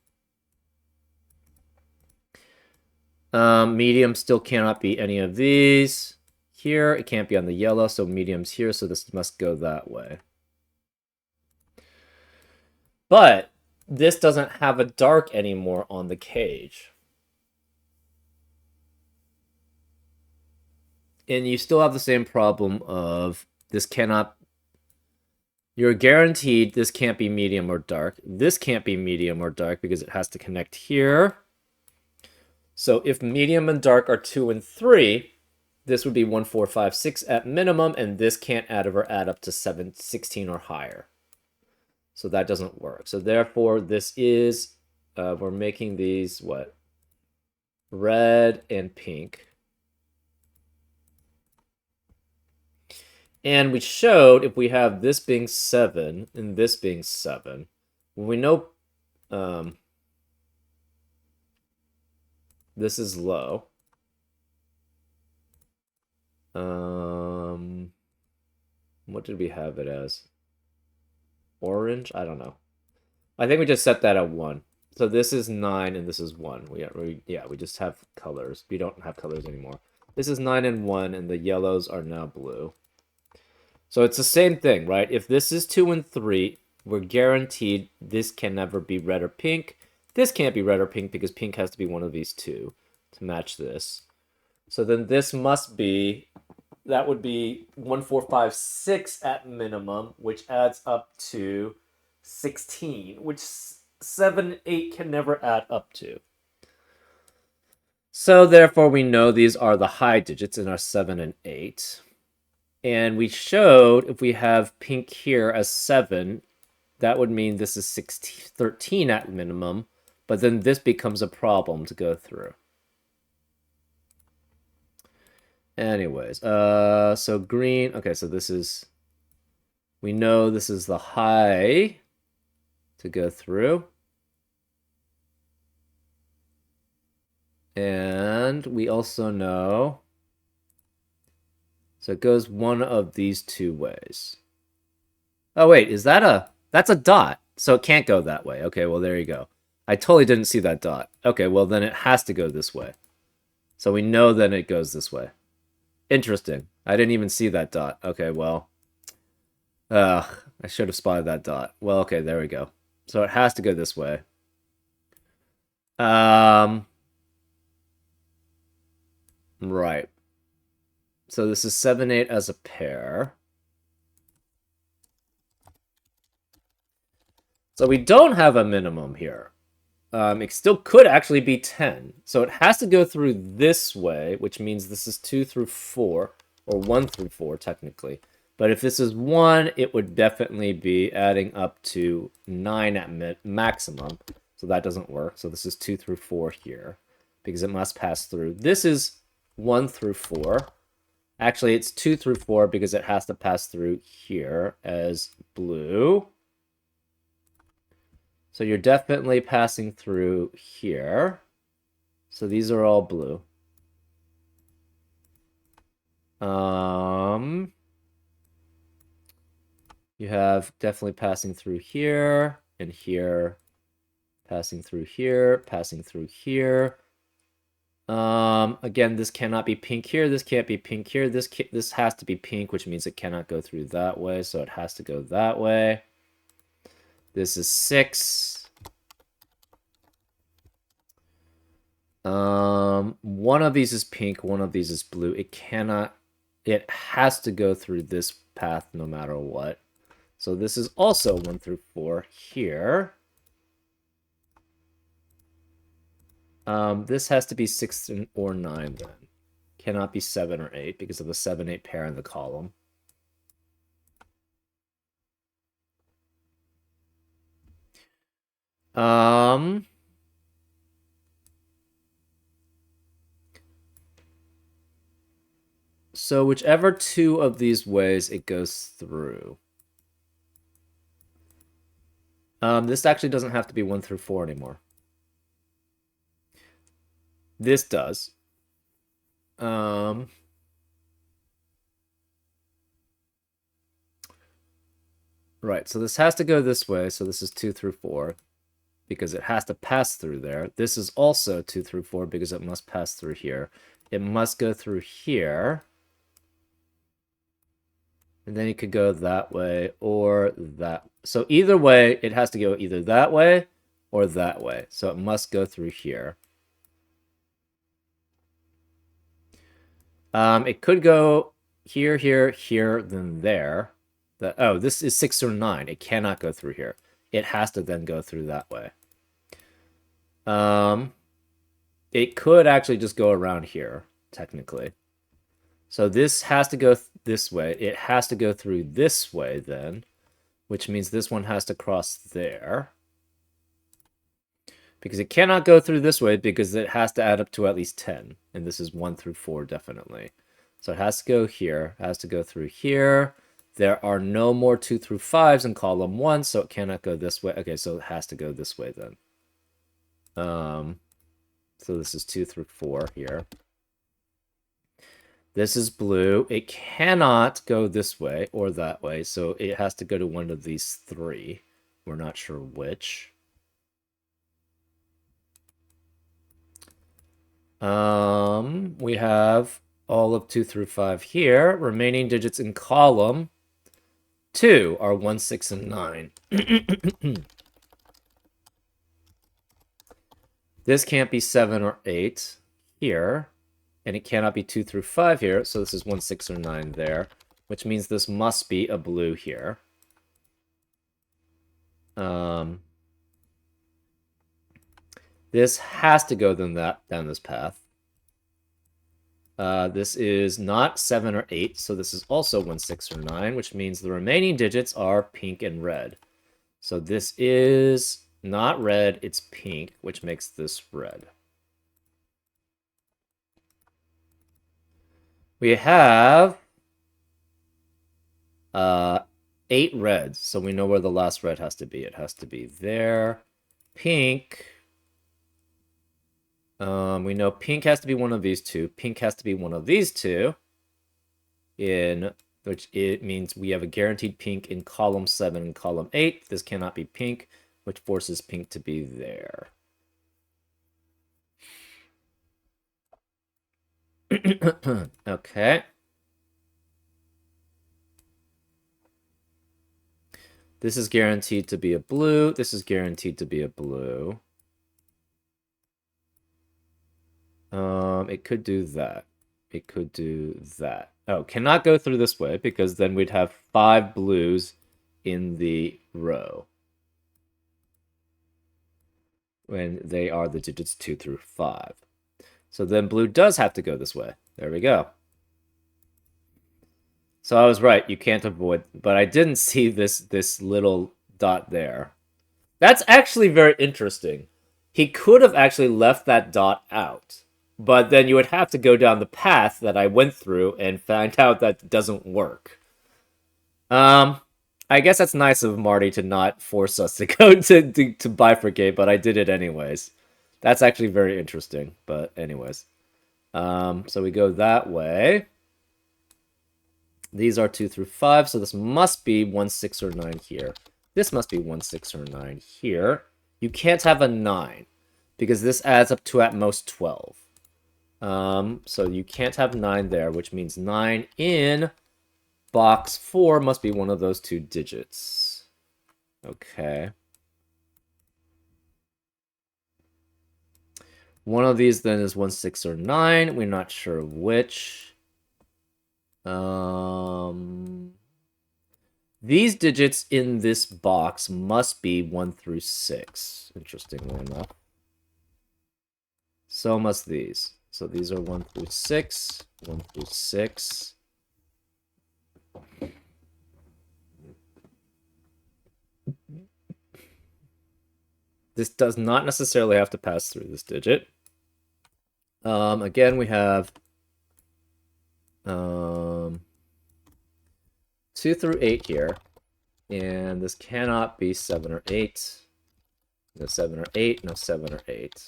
Medium still cannot be any of these. Here, it can't be on the yellow, so medium's here, so this must go that way. But this doesn't have a dark anymore on the cage. And you still have the same problem of this cannot... You're guaranteed this can't be medium or dark. This can't be medium or dark because it has to connect here. So if medium and dark are 2 and 3, this would be 1, 4, 5, 6 at minimum, and this can't add up to 7, 16 or higher. So that doesn't work. So therefore, this is, we're making these, what? Red and pink. And we showed if we have this being 7 and this being 7, when we know this is low. What did we have it as? Orange? I don't know. I think we just set that at 1. So this is 9 and this is 1. We just have colors. We don't have colors anymore. This is 9 and 1, and the yellows are now blue. So it's the same thing, right? If this is 2 and 3, we're guaranteed this can never be red or pink. This can't be red or pink because pink has to be one of these two to match this. So then this must be, that would be 1, 4, 5, 6 at minimum, which adds up to 16, which 7, 8 can never add up to. So therefore we know these are the high digits in our 7 and 8. And we showed if we have pink here as 7, that would mean this is 16, 13 at minimum, but then this becomes a problem to go through. Anyways, so green, okay, so this is, we know this is the high to go through. And we also know, so it goes one of these two ways. Oh, wait, is that that's a dot, so it can't go that way. Okay, well, there you go. I totally didn't see that dot. Okay, well, then it has to go this way. So we know then it goes this way. Interesting. I didn't even see that dot. Okay, well. I should have spotted that dot. Well, okay, there we go. So it has to go this way. Right. So this is 7, 8 as a pair. So we don't have a minimum here. It still could actually be 10. So it has to go through this way, which means this is 2 through 4, or 1 through 4, technically. But if this is 1, it would definitely be adding up to 9 at maximum. So that doesn't work. So this is 2 through 4 here, because it must pass through. This is 1 through 4. Actually, it's 2 through 4 because it has to pass through here as blue. So you're definitely passing through here. So these are all blue. You have definitely passing through here and here, passing through here, passing through here. Again, this cannot be pink here. This can't be pink here. This has to be pink, which means it cannot go through that way. So it has to go that way. This is 6. One of these is pink. One of these is blue. It cannot. It has to go through this path no matter what. So this is also 1 through 4 here. This has to be 6 or 9 then. Cannot be 7 or 8 because of the 7, 8 pair in the column. So whichever two of these ways it goes through. This actually doesn't have to be 1 through 4 anymore. This does. Right, so this has to go this way, so this is 2 through 4, because it has to pass through there. This is also 2 through 4, because it must pass through here. It must go through here. And then you could go that way or that. So either way, it has to go either that way or that way. So it must go through here. It could go here, here, here, then there. Oh, this is 6 or 9. It cannot go through here. It has to then go through that way. It could actually just go around here, technically. So this has to go this way. It has to go through this way then, which means this one has to cross there. Because it cannot go through this way because it has to add up to at least 10. And this is 1 through 4, definitely. So it has to go here. It has to go through here. There are no more 2 through 5s in column 1, so it cannot go this way. Okay, so it has to go this way then. So this is 2 through 4 here. This is blue. It cannot go this way or that way, so it has to go to one of these 3. We're not sure which. We have all of 2 through 5 here. Remaining digits in column 2 are 1, 6, and 9. This can't be 7 or 8 here. And it cannot be 2 through 5 here. So this is 1, 6, or 9 there. Which means this must be a blue here. This has to go down this path. This is not 7 or 8, so this is also 1, 6, or 9, which means the remaining digits are pink and red. So this is not red, it's pink, which makes this red. We have 8 reds, so we know where the last red has to be. It has to be there. Pink. We know pink has to be one of these 2. Pink has to be one of these 2. Which it means we have a guaranteed pink in column 7 and column 8. This cannot be pink, which forces pink to be there. Okay. This is guaranteed to be a blue. This is guaranteed to be a blue. It could do that. It could do that. Oh, cannot go through this way because then we'd have 5 blues in the row. When they are the digits 2 through 5. So then blue does have to go this way. There we go. So I was right, you can't avoid, but I didn't see this little dot there. That's actually very interesting. He could have actually left that dot out, but then you would have to go down the path that I went through and find out that it doesn't work. I guess that's nice of Marty to not force us to go to bifurcate, but I did it anyways. That's actually very interesting, but anyways. So we go that way. These are 2 through 5, so this must be 1, 6, or 9 here. This must be 1, 6, or 9 here. You can't have a 9, because this adds up to at most 12. So you can't have 9 there, which means 9 in box 4 must be one of those 2 digits. Okay. One of these then is 1, 6, or 9. We're not sure which. These digits in this box must be 1 through 6, interestingly enough. So must these. So these are 1 through 6, 1 through 6. This does not necessarily have to pass through this digit. Again, we have 2 through 8 here, and this cannot be 7 or 8. No 7 or 8, no 7 or 8.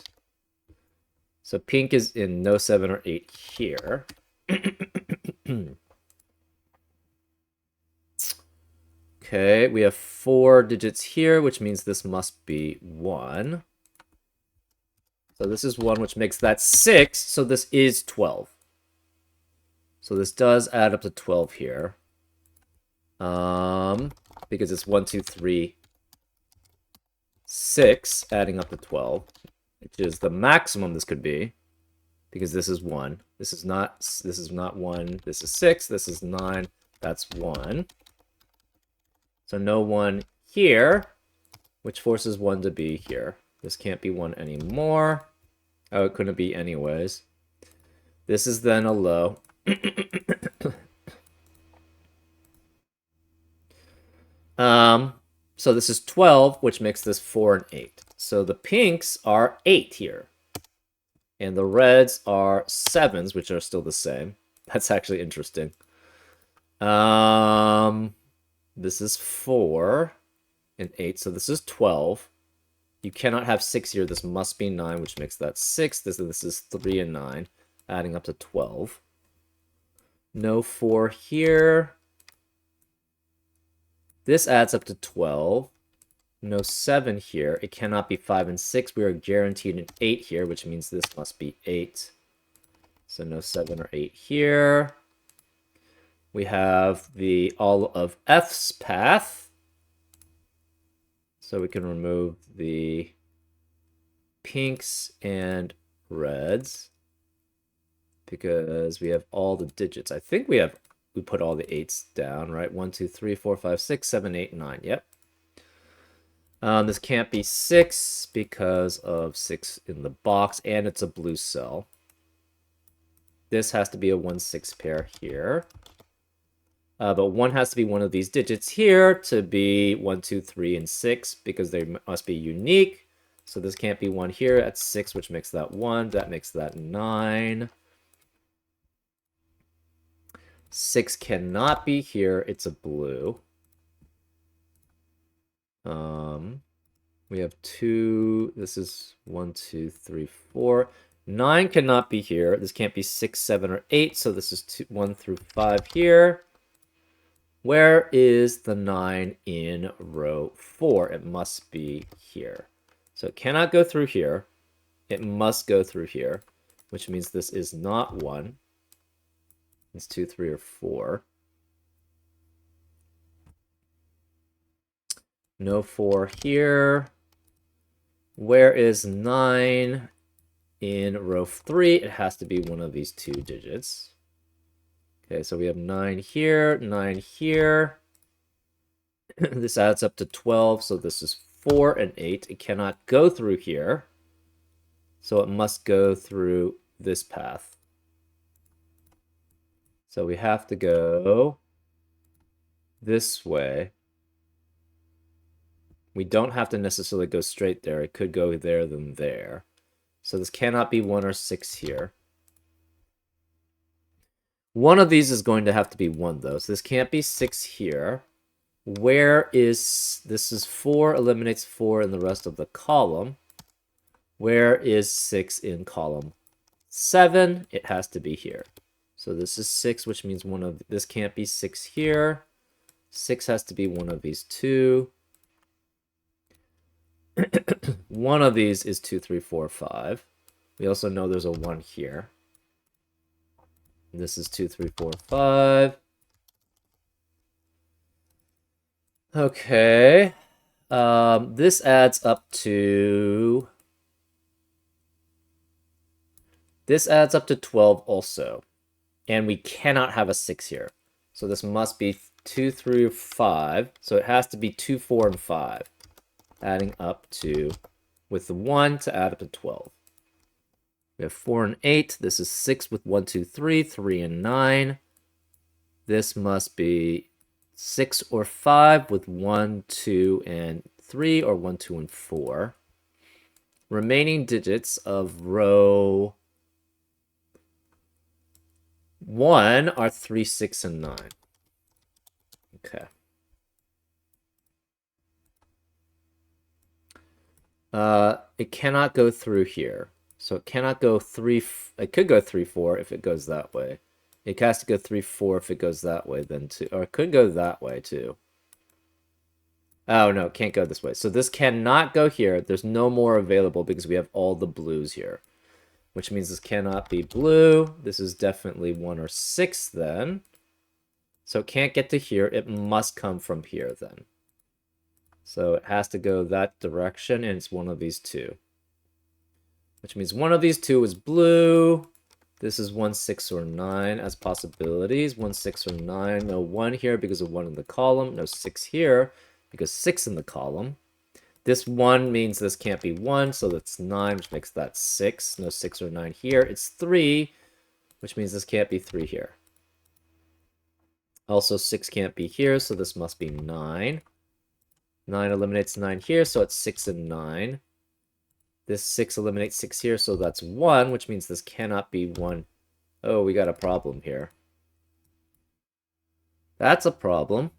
So pink is in no 7 or 8 here. Okay, we have 4 digits here, which means this must be 1. So this is 1, which makes that 6, so this is 12. So this does add up to 12 here. Because it's 1, 2, 3, 6, adding up to 12, which is the maximum this could be, because this is 1. This is not 1. This is 6. This is 9. That's 1. So no 1 here, which forces 1 to be here. This can't be 1 anymore. Oh, it couldn't be anyways. This is then a low. So this is 12, which makes this 4 and 8. So the pinks are 8 here. And the reds are 7s, which are still the same. That's actually interesting. This is 4 and 8, so this is 12. You cannot have 6 here. This must be 9, which makes that 6. This is 3 and 9, adding up to 12. No 4 here. This adds up to 12. No 7 here. It cannot be 5 and 6. We are guaranteed an 8 here, which means this must be 8. So no 7 or 8 here. We have the all of F's path. So we can remove the pinks and reds because we have all the digits. I think we put all the 8s down, right? 1, 2, 3, 4, 5, 6, 7, 8, 9. Yep. This can't be 6 because of 6 in the box, and it's a blue cell. This has to be a 1-6 pair here. But 1 has to be one of these digits here to be 1, 2, 3, and 6 because they must be unique. So this can't be 1 here. That's 6, which makes that 1. That makes that 9. 6 cannot be here. It's a blue. We have 2. This is 1, 2, 3, 4. 9 cannot be here. This can't be 6, 7, or 8. So this is 1 through 5 here. Where is the 9 in row 4? It must be here. So it cannot go through here. It must go through here, which means this is not 1. It's 2, 3, or 4. No 4 here. Where is 9 in row 3? It has to be one of these 2 digits. Okay, so we have 9 here, 9 here. This adds up to 12, so this is 4 and 8. It cannot go through here, so it must go through this path. So we have to go this way. We don't have to necessarily go straight there. It could go there, then there. So this cannot be 1 or 6 here. One of these is going to have to be 1, though. So this can't be 6 here. Where is... This is 4, eliminates 4 in the rest of the column. Where is 6 in column 7? It has to be here. So this is 6, which means one of... This can't be 6 here. 6 has to be one of these 2. One of these is 2, 3, 4, 5. We also know there's a 1 here. This is 2, 3, 4, 5. Okay. This adds up to... This adds up to 12 also. And we cannot have a 6 here. So this must be 2, 3, 5. So it has to be 2, 4, and 5. Adding up to, with the 1 to add up to 12. We have 4 and 8. This is 6 with 1, 2, 3, 3 and 9. This must be 6 or 5 with 1, 2, and 3, or 1, 2, and 4. Remaining digits of row 1 are 3, 6, and 9. Okay. It cannot go through here. So it cannot go 3... It could go 3, 4 if it goes that way. It has to go 3, 4 if it goes that way then too. Or it could go that way too. Oh, no, it can't go this way. So this cannot go here. There's no more available because we have all the blues here. Which means this cannot be blue. This is definitely 1 or 6 then. So it can't get to here. It must come from here then. So it has to go that direction, and it's one of these 2. Which means one of these 2 is blue. This is 1, 6, or 9 as possibilities. 1, 6, or 9. No 1 here because of 1 in the column. No 6 here because 6 in the column. This 1 means this can't be 1, so that's 9, which makes that 6. No 6 or 9 here. It's 3, which means this can't be 3 here. Also, 6 can't be here, so this must be 9. 9 eliminates 9 here, so it's 6 and 9. This 6 eliminates 6 here, so that's 1, which means this cannot be 1. Oh, we got a problem here. That's a problem.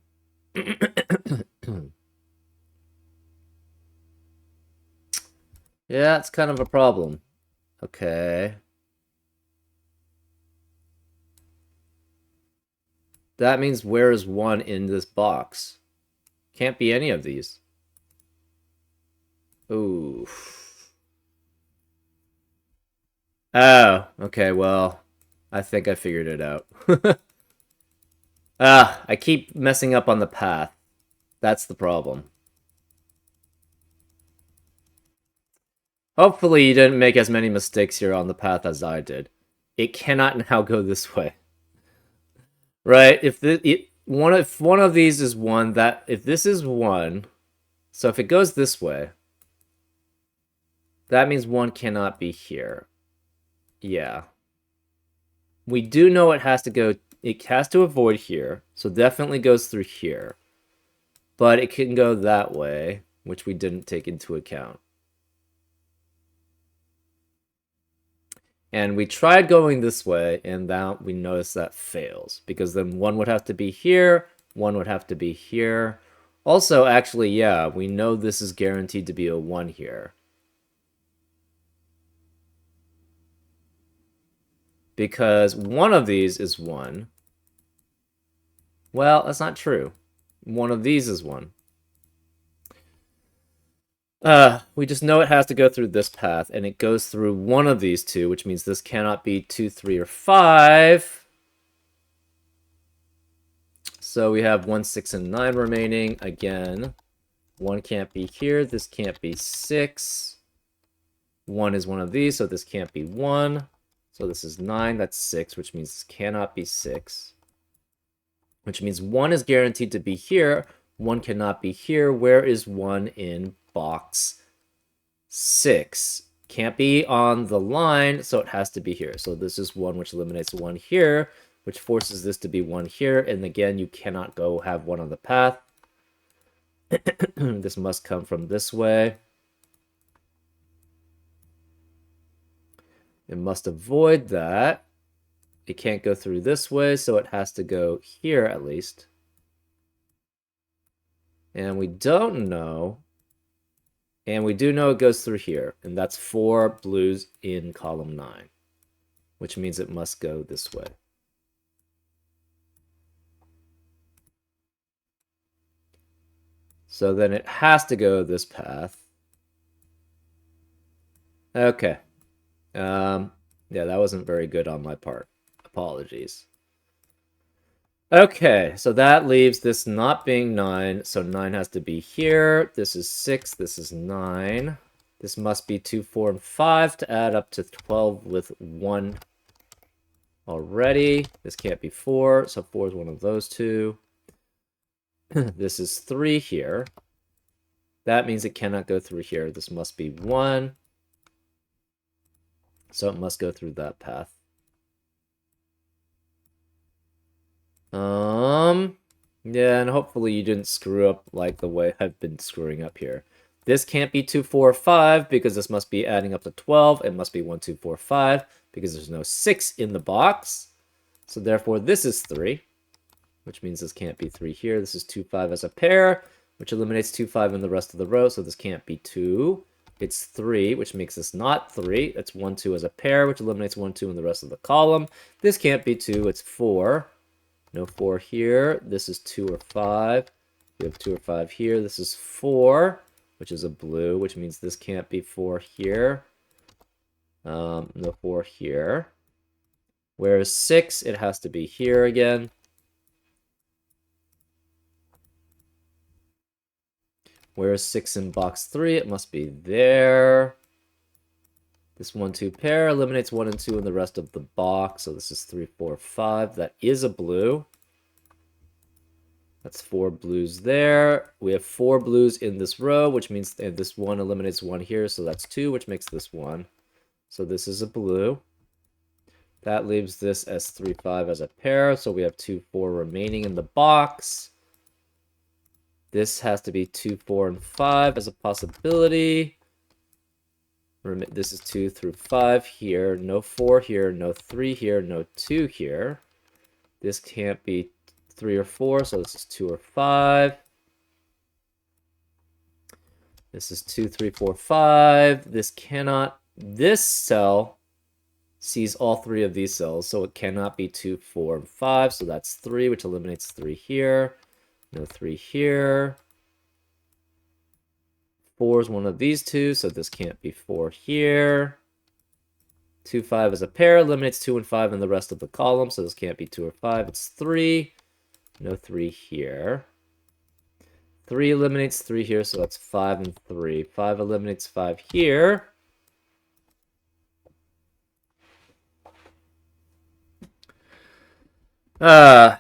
Yeah, it's kind of a problem. Okay. That means where is 1 in this box? Can't be any of these. Ooh. Oh, okay, well, I think I figured it out. I keep messing up on the path. That's the problem. Hopefully you didn't make as many mistakes here on the path as I did. It cannot now go this way. Right? If one of these is 1, that if this is 1, so if it goes this way, that means 1 cannot be here. Yeah. We do know it has to avoid here, so definitely goes through here. But it can go that way, which we didn't take into account. And we tried going this way, and now we notice that fails. Because then 1 would have to be here, 1 would have to be here. Also, actually, yeah, we know this is guaranteed to be a 1 here. Because one of these is 1. Well, that's not true. One of these is 1. We just know it has to go through this path, and it goes through one of these two, which means this cannot be 2, 3, or 5. So we have 1, 6, and 9 remaining. Again, 1 can't be here. This can't be 6. 1 is one of these, so this can't be 1. So this is 9. That's 6, which means this cannot be 6. Which means 1 is guaranteed to be here. 1 cannot be here. Where is 1 in box 6? Can't be on the line, so it has to be here. So this is 1, which eliminates 1 here, which forces this to be 1 here. And again, you cannot go have 1 on the path. This must come from this way. It must avoid that. It can't go through this way, so it has to go here at least. And we don't know. And we do know it goes through here. And that's 4 blues in column 9. Which means it must go this way. So then it has to go this path. Okay. Yeah, that wasn't very good on my part. Apologies. Okay, so that leaves this not being 9, so 9 has to be here. This is 6, this is 9. This must be 2, 4, and 5 to add up to 12 with 1 already. This can't be 4, so 4 is one of those two. This is 3 here. That means it cannot go through here. This must be 1. So it must go through that path. Yeah, and hopefully you didn't screw up like the way I've been screwing up here. This can't be 2, 4, 5 because this must be adding up to 12. It must be 1, 2, 4, 5 because there's no 6 in the box. So therefore this is 3, which means this can't be 3 here. This is 2, 5 as a pair, which eliminates 2, 5 in the rest of the row. So this can't be 2. It's 3, which makes this not 3. It's 1, 2 as a pair, which eliminates 1, 2 in the rest of the column. This can't be 2. It's 4. No 4 here. This is 2 or 5. We have 2 or 5 here. This is 4, which is a blue, which means this can't be 4 here. No 4 here. Whereas 6, it has to be here again. Whereas 6 in box 3, it must be there. This 1-2 pair eliminates 1 and 2 in the rest of the box. So this is 3, 4, 5. That is a blue. That's 4 blues there. We have 4 blues in this row, which means this 1 eliminates 1 here. So that's 2, which makes this 1. So this is a blue. That leaves this as 3, 5 as a pair. So we have 2, 4 remaining in the box. This has to be 2, 4, and 5 as a possibility. This is 2 through 5 here. No 4 here. No 3 here. No 2 here. This can't be 3 or 4, so this is 2 or 5. This is 2, 3, 4, 5. This cannot... This cell sees all 3 of these cells, so it cannot be 2, 4, and 5. So that's 3, which eliminates 3 here. No 3 here. 4 is one of these two, so this can't be 4 here. 2, 5 is a pair, eliminates 2 and 5 in the rest of the column, so this can't be 2 or 5. It's 3. No 3 here. 3 eliminates 3 here, so that's 5 and 3. 5 eliminates 5 here. I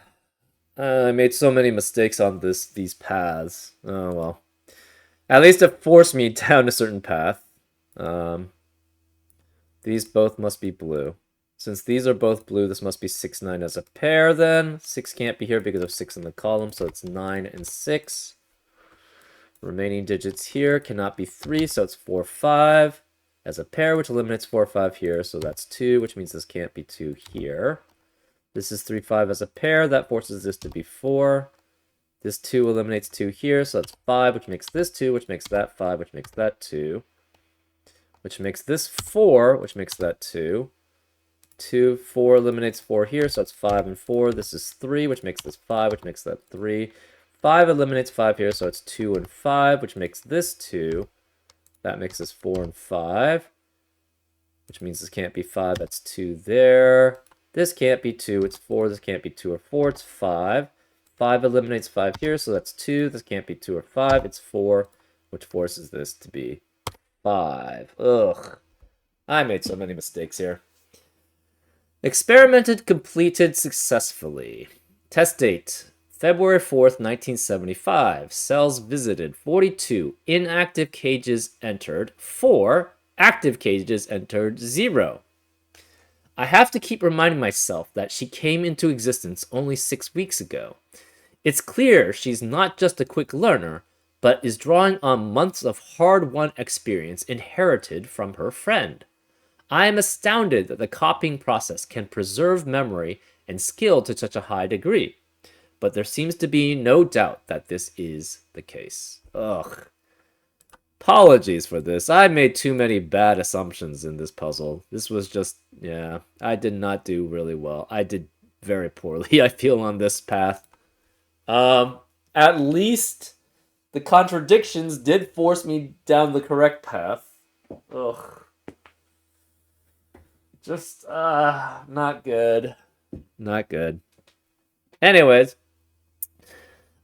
made so many mistakes on these paths. Oh well. At least it forced me down a certain path. These both must be blue. Since these are both blue, this must be 6, 9 as a pair then. 6 can't be here because of 6 in the column, so it's 9 and 6. Remaining digits here cannot be 3, so it's 4, 5 as a pair, which eliminates 4, 5 here, so that's 2, which means this can't be 2 here. This is 3, 5 as a pair. That forces this to be 4. This 2 eliminates 2 here, so that's 5, which makes this 2, which makes that 5, which makes that 2. Which makes this 4, which makes that 2. 2, 4 eliminates 4 here, so it's 5 and 4. This is 3, which makes this 5, which makes that 3. 5 eliminates 5 here, so it's 2 and 5, which makes this 2. That makes this 4 and 5. Which means this can't be 5, that's 2 there. This can't be 2, it's 4. This can't be 2 or 4, it's 5. 5 eliminates 5 here, so that's 2. This can't be 2 or 5, it's 4, which forces this to be 5. Ugh. I made so many mistakes here. Experimented completed successfully. Test date, February 4th, 1975. Cells visited, 42. Inactive cages entered, 4. Active cages entered, 0. I have to keep reminding myself that she came into existence only 6 weeks ago. It's clear she's not just a quick learner, but is drawing on months of hard-won experience inherited from her friend. I am astounded that the copying process can preserve memory and skill to such a high degree, but there seems to be no doubt that this is the case. Ugh. Apologies for this. I made too many bad assumptions in this puzzle. This was just, yeah, I did not do really well. I did very poorly, I feel, on this path. At least the contradictions did force me down the correct path. Ugh. Just, not good. Not good. Anyways,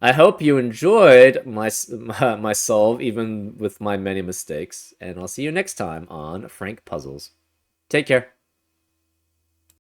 I hope you enjoyed my solve, even with my many mistakes, and I'll see you next time on Frank Puzzles. Take care.